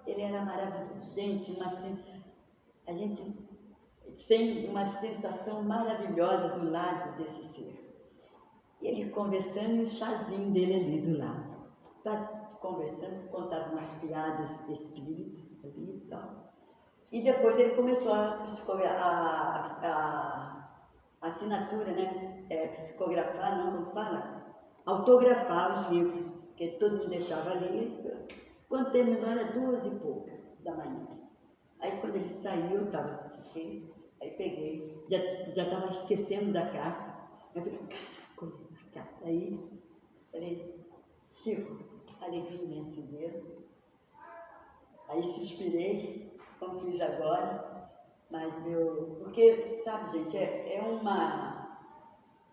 ele era maravilhoso. Gente, a gente tem uma sensação maravilhosa do lado desse ser. E ele conversando e o chazinho dele ali do lado. Conversando, contava umas piadas espíritas ali e tal. E depois ele começou a assinatura, né? Psicografar, não, como fala? Autografar os livros, que todo mundo deixava ali. Quando terminou era 2 e pouca da manhã. Aí quando ele saiu, eu estava aqui, aí peguei, já estava esquecendo da carta. Eu falei, caraca, a carta. Aí falei, Chico, alegria imensa mesmo. Aí suspirei, como fiz agora, mas porque, sabe, gente, é uma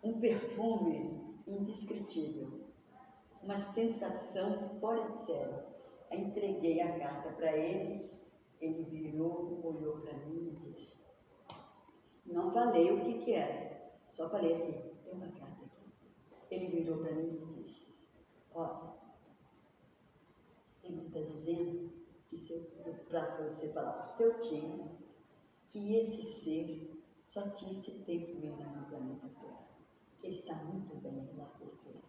um perfume indescritível, uma sensação fora de série. Eu entreguei a carta para ele, ele virou, olhou para mim e disse, não falei o que era, só falei aqui, tem uma carta aqui. Ele virou para mim e disse, olha, ele está dizendo que para você falar para o seu tio que esse ser só tinha esse tempo mesmo no planeta Terra. Ele está muito bem lá por fora.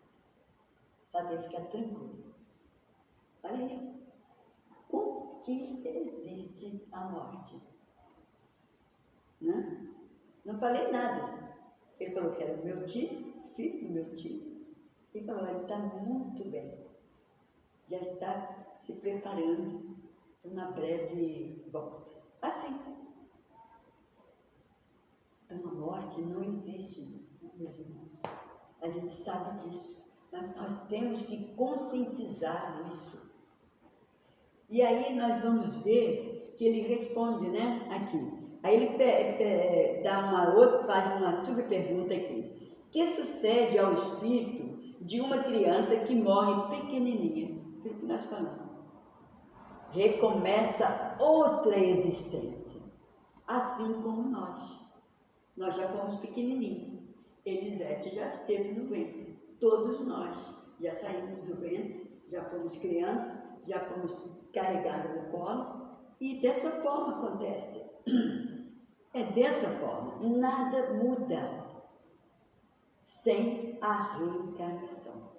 Para ele ficar tranquilo. Olha aí, como que existe a morte? Não falei nada. Ele falou que era meu tio, filho do meu tio. Ele falou, ele está muito bem. Já está se preparando para uma breve volta. Assim. Então a morte não existe, meus irmãos. A gente sabe disso. Mas nós temos que conscientizar isso. E aí nós vamos ver que ele responde, né, aqui. Aí ele faz uma subpergunta aqui. O que sucede ao espírito de uma criança que morre pequenininha? Aquilo que nós falamos. Recomeça outra existência. Assim como nós. Nós já fomos pequenininhos. Elisete já esteve no ventre. Todos nós já saímos do ventre, já fomos crianças, já fomos carregados no colo. E dessa forma acontece. É dessa forma. Nada muda sem a reencarnação.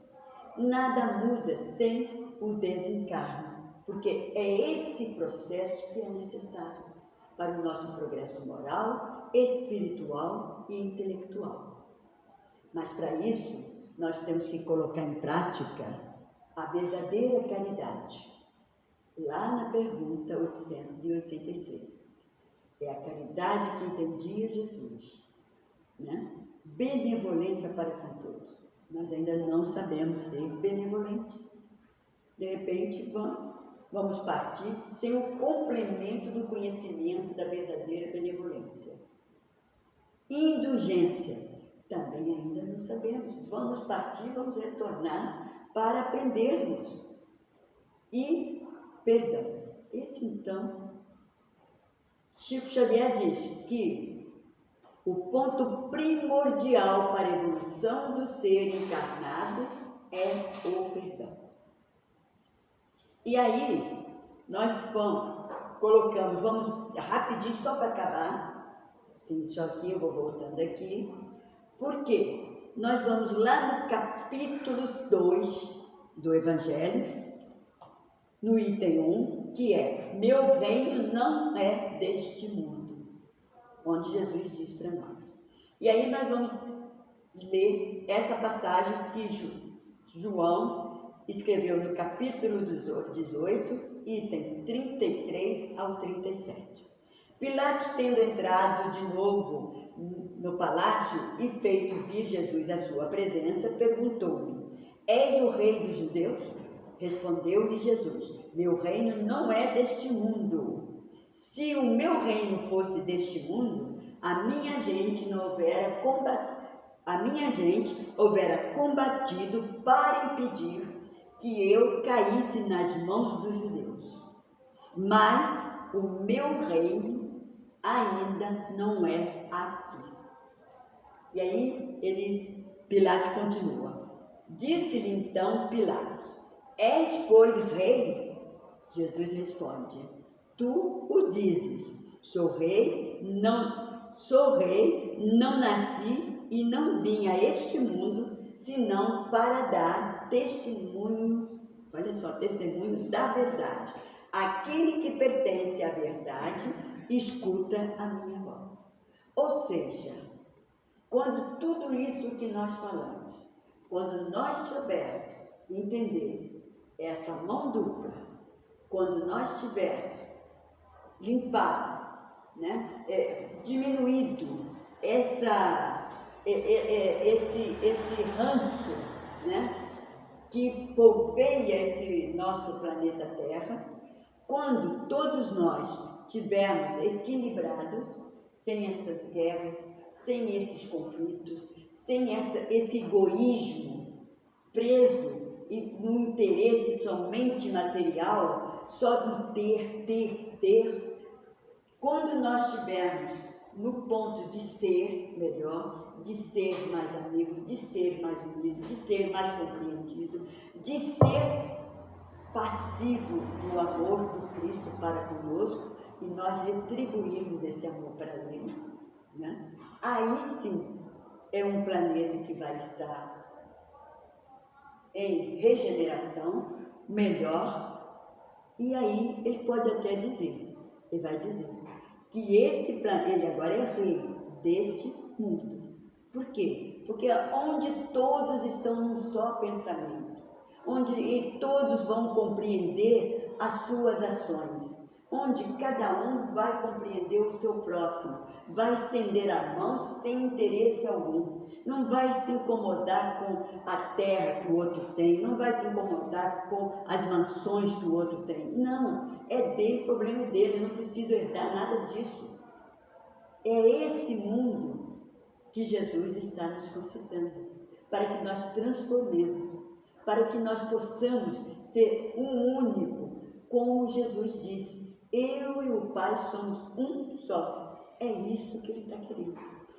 Nada muda sem o desencarne. Porque é esse processo que é necessário para o nosso progresso moral, espiritual e intelectual. Mas para isso, nós temos que colocar em prática a verdadeira caridade. Lá na pergunta 886. É a caridade que entendia Jesus. Né? Benevolência para com todos. Nós ainda não sabemos ser benevolentes. De repente, vamos partir sem o complemento do conhecimento da verdadeira benevolência. Indulgência. Também ainda não sabemos. Vamos partir, vamos retornar para aprendermos. E perdão. Esse então, Chico Xavier diz que o ponto primordial para a evolução do ser encarnado é o perdão. E aí, nós vamos rapidinho só para acabar. Tem só aqui, eu vou voltando aqui. Por quê? Nós vamos lá no capítulo 2 do Evangelho, no item 1, que é: meu reino não é deste mundo, onde Jesus diz para nós. E aí nós vamos ler essa passagem que João escreveu no capítulo 18, item 33 ao 37. Pilatos, tendo entrado de novo no palácio e feito vir Jesus à sua presença, perguntou-lhe: és o rei dos judeus? Respondeu-lhe Jesus: meu reino não é deste mundo. Se o meu reino fosse deste mundo, a minha gente houvera combatido para impedir que eu caísse nas mãos dos judeus. Mas o meu reino ainda não é aqui. E aí Pilatos continua. Disse-lhe então Pilatos: és, pois, rei? Jesus responde: tu o dizes. Sou rei, não nasci e não vim a este mundo, senão para dar testemunho, olha só, testemunho da verdade. Aquele que pertence à verdade, escuta a minha voz. Ou seja, quando tudo isso que nós falamos, quando nós tivermos entender essa mão dupla, quando nós tivermos limpado, né, diminuído esse ranço, né, que povoeia esse nosso planeta Terra, quando todos nós tivermos equilibrados, sem essas guerras, sem esses conflitos, sem esse egoísmo preso no interesse somente material, só no ter. Quando nós estivermos no ponto de ser melhor, de ser mais amigo, de ser mais unido, de ser mais compreendido, de ser passivo no amor do Cristo para conosco, e nós retribuirmos esse amor para Ele, né? Aí sim é um planeta que vai estar em regeneração, melhor, e aí ele pode até dizer, ele vai dizer que esse planeta, ele agora é rei deste mundo. Por quê? Porque onde todos estão num só pensamento, onde todos vão compreender as suas ações, onde cada um vai compreender o seu próximo, vai estender a mão sem interesse algum, não vai se incomodar com a terra que o outro tem, não vai se incomodar com as mansões que o outro tem. Não, é dele, o problema é dele, eu não preciso herdar nada disso. É esse mundo que Jesus está nos concitando, para que nós transformemos, para que nós possamos ser um único, como Jesus disse, eu e o Pai somos um só. É isso que Ele está querendo,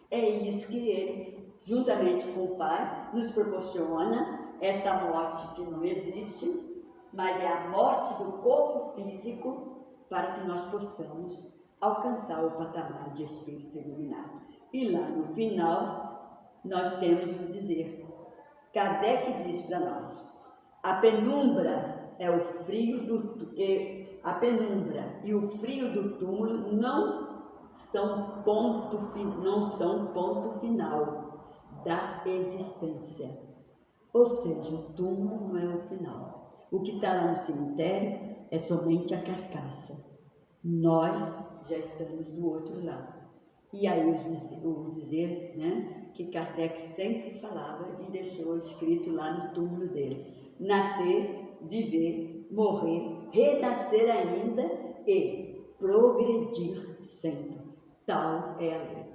é isso que Ele, juntamente com o Pai, nos proporciona, essa morte que não existe, mas é a morte do corpo físico, para que nós possamos alcançar o patamar de espírito iluminado. E lá no final, nós temos o dizer, Kardec diz para nós, a penumbra é o frio a penumbra e o frio do túmulo não são ponto final da existência. Ou seja, o túmulo não é o final. O que está lá no cemitério é somente a carcaça. Nós já estamos do outro lado. E aí o dizer, né, que Kardec sempre falava e deixou escrito lá no túmulo dele. Nascer, viver, morrer, renascer ainda e progredir sempre. Tal é a lei.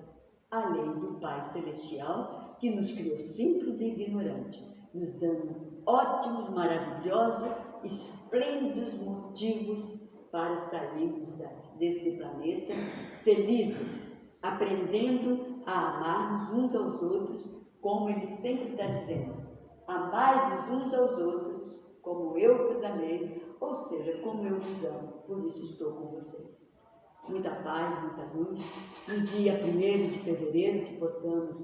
A lei do Pai Celestial, que nos criou simples e ignorantes, nos dando ótimos, maravilhosos, esplêndidos motivos para sairmos desse planeta felizes, aprendendo a amar uns aos outros, como Ele sempre está dizendo, amai-vos uns aos outros, como eu vos amei, ou seja, como eu vos amo, por isso estou com vocês. Muita paz, muita luz. No dia 1º de fevereiro, que possamos,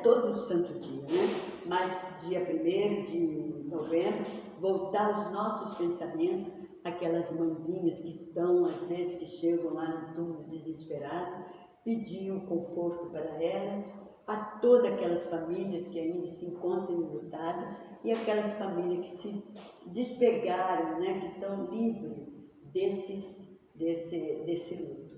todo santo dia, né? Mas dia 1º de novembro, voltar os nossos pensamentos, aquelas mãezinhas que estão, às vezes, que chegam lá no túmulo desesperadas, pedir um conforto para elas, a todas aquelas famílias que ainda se encontram enlutadas e aquelas famílias que se despegaram, né, que estão livres desse luto.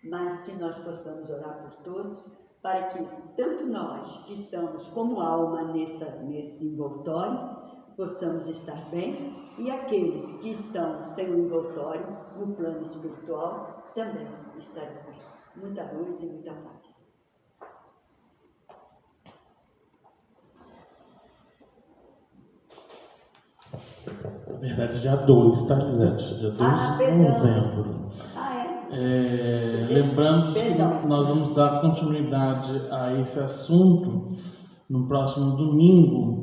Mas que nós possamos orar por todos, para que tanto nós que estamos como alma nesse envoltório, possamos estar bem, e aqueles que estão sem o envoltório, no plano espiritual, também estarão bem. Muita luz e muita paz. Na verdade, dia 2, tá, Lisete? Dia 2 de novembro. Lembrando que nós vamos dar continuidade a esse assunto no próximo domingo.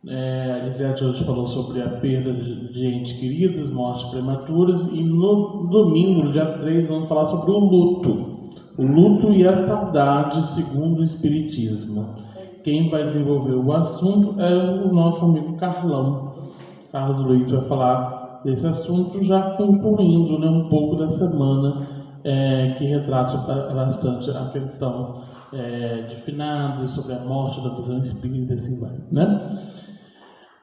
A Lisete hoje falou sobre a perda de entes queridos, mortes prematuras, e no domingo, no dia 3, vamos falar sobre o luto. O luto e a saudade, segundo o Espiritismo. Quem vai desenvolver o assunto é o nosso amigo Carlão. Carlos Luiz vai falar desse assunto, já concluindo, né, um pouco da semana que retrata bastante a questão de finados, sobre a morte da visão espírita e assim vai, né?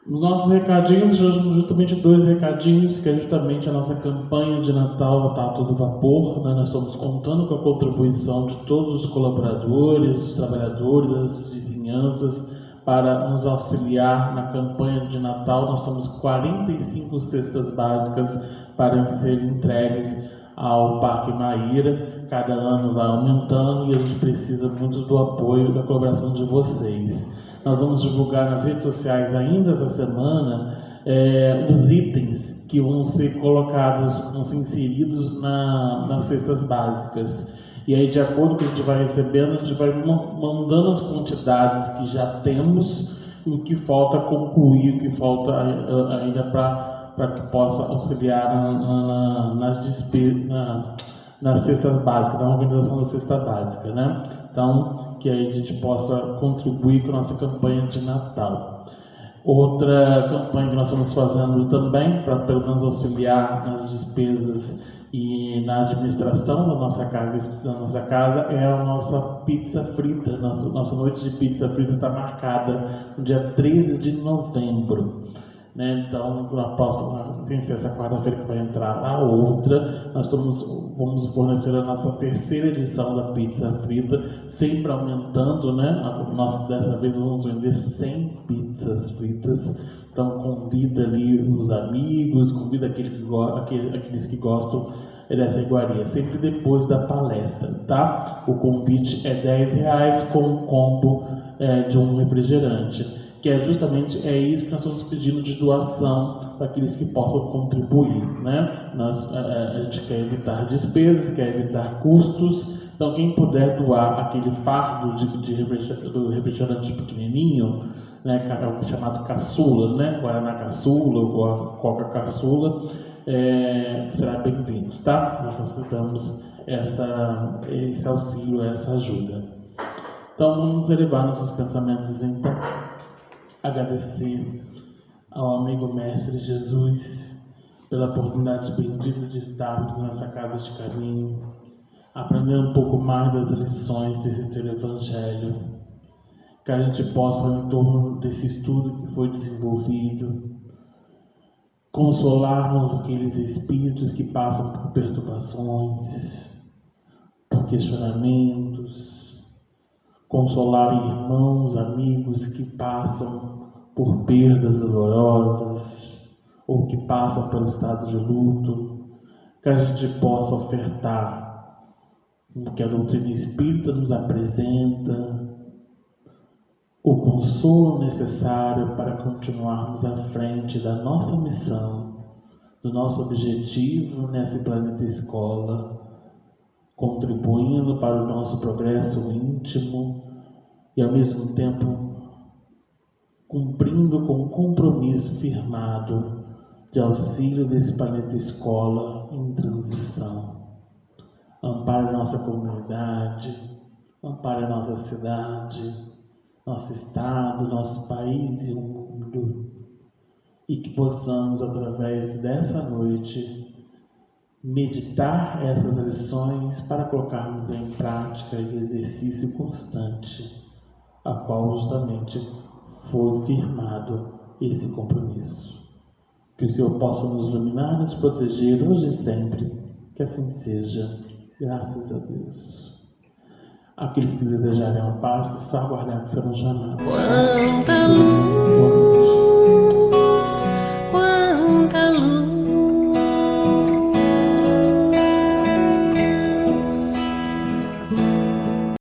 Os nossos recadinhos, justamente 2 recadinhos, que é justamente a nossa campanha de Natal está a todo vapor, né? Nós estamos contando com a contribuição de todos os colaboradores, os trabalhadores, as vizinhanças, para nos auxiliar na campanha de Natal. Nós temos 45 cestas básicas para serem entregues ao Parque Maíra. cada ano vai aumentando e a gente precisa muito do apoio e da colaboração de vocês. Nós vamos divulgar nas redes sociais ainda essa semana os itens que vão ser colocados, vão ser inseridos nas cestas básicas. E aí, de acordo com o que a gente vai recebendo, a gente vai mandando as quantidades que já temos e o que falta concluir, o que falta ainda para que possa auxiliar nas cestas básicas, na organização da cesta básica, né? Então, que aí a gente possa contribuir com a nossa campanha de Natal. Outra campanha que nós estamos fazendo também, para pelo menos auxiliar nas despesas e na administração da nossa casa, é a nossa pizza frita. Nossa noite de pizza frita está marcada no dia 13 de novembro. Né? Então, na próxima, sem ser essa quarta-feira que vai entrar a outra, nós vamos fornecer a nossa terceira edição da pizza frita, sempre aumentando, né? Dessa vez vamos vender 100 pizzas fritas. Então, convida ali os amigos, convida aqueles que gostam dessa iguaria, sempre depois da palestra, tá? O convite é R$10 com um combo de um refrigerante, que é justamente isso que nós estamos pedindo de doação para aqueles que possam contribuir, né? A gente quer evitar despesas, quer evitar custos, então quem puder doar aquele fardo do refrigerante pequenininho, né, chamado caçula, né? Guaraná caçula ou a Coca caçula, será bem-vindo, tá? Nós necessitamos esse auxílio, essa ajuda. Então vamos elevar nossos pensamentos, então, agradecer ao amigo Mestre Jesus pela oportunidade bendita de estarmos nessa casa de carinho, aprender um pouco mais das lições desse teu Evangelho, que a gente possa, em torno desse estudo que foi desenvolvido, consolarmos aqueles espíritos que passam por perturbações, por questionamentos, consolar irmãos, amigos que passam por perdas dolorosas ou que passam pelo estado de luto, que a gente possa ofertar o que a doutrina espírita nos apresenta, o consolo necessário para continuarmos à frente da nossa missão, do nosso objetivo nesse planeta escola, contribuindo para o nosso progresso íntimo e, ao mesmo tempo, cumprindo com um compromisso firmado de auxílio desse planeta escola em transição. Ampare a nossa comunidade, ampare a nossa cidade, nosso estado, nosso país e o mundo, e que possamos, através dessa noite, meditar essas lições para colocarmos em prática e exercício constante, a qual justamente foi firmado esse compromisso. Que o Senhor possa nos iluminar e nos proteger hoje e sempre, que assim seja, graças a Deus. Aqueles que desejarem a paz, só aguardar que serão chamados.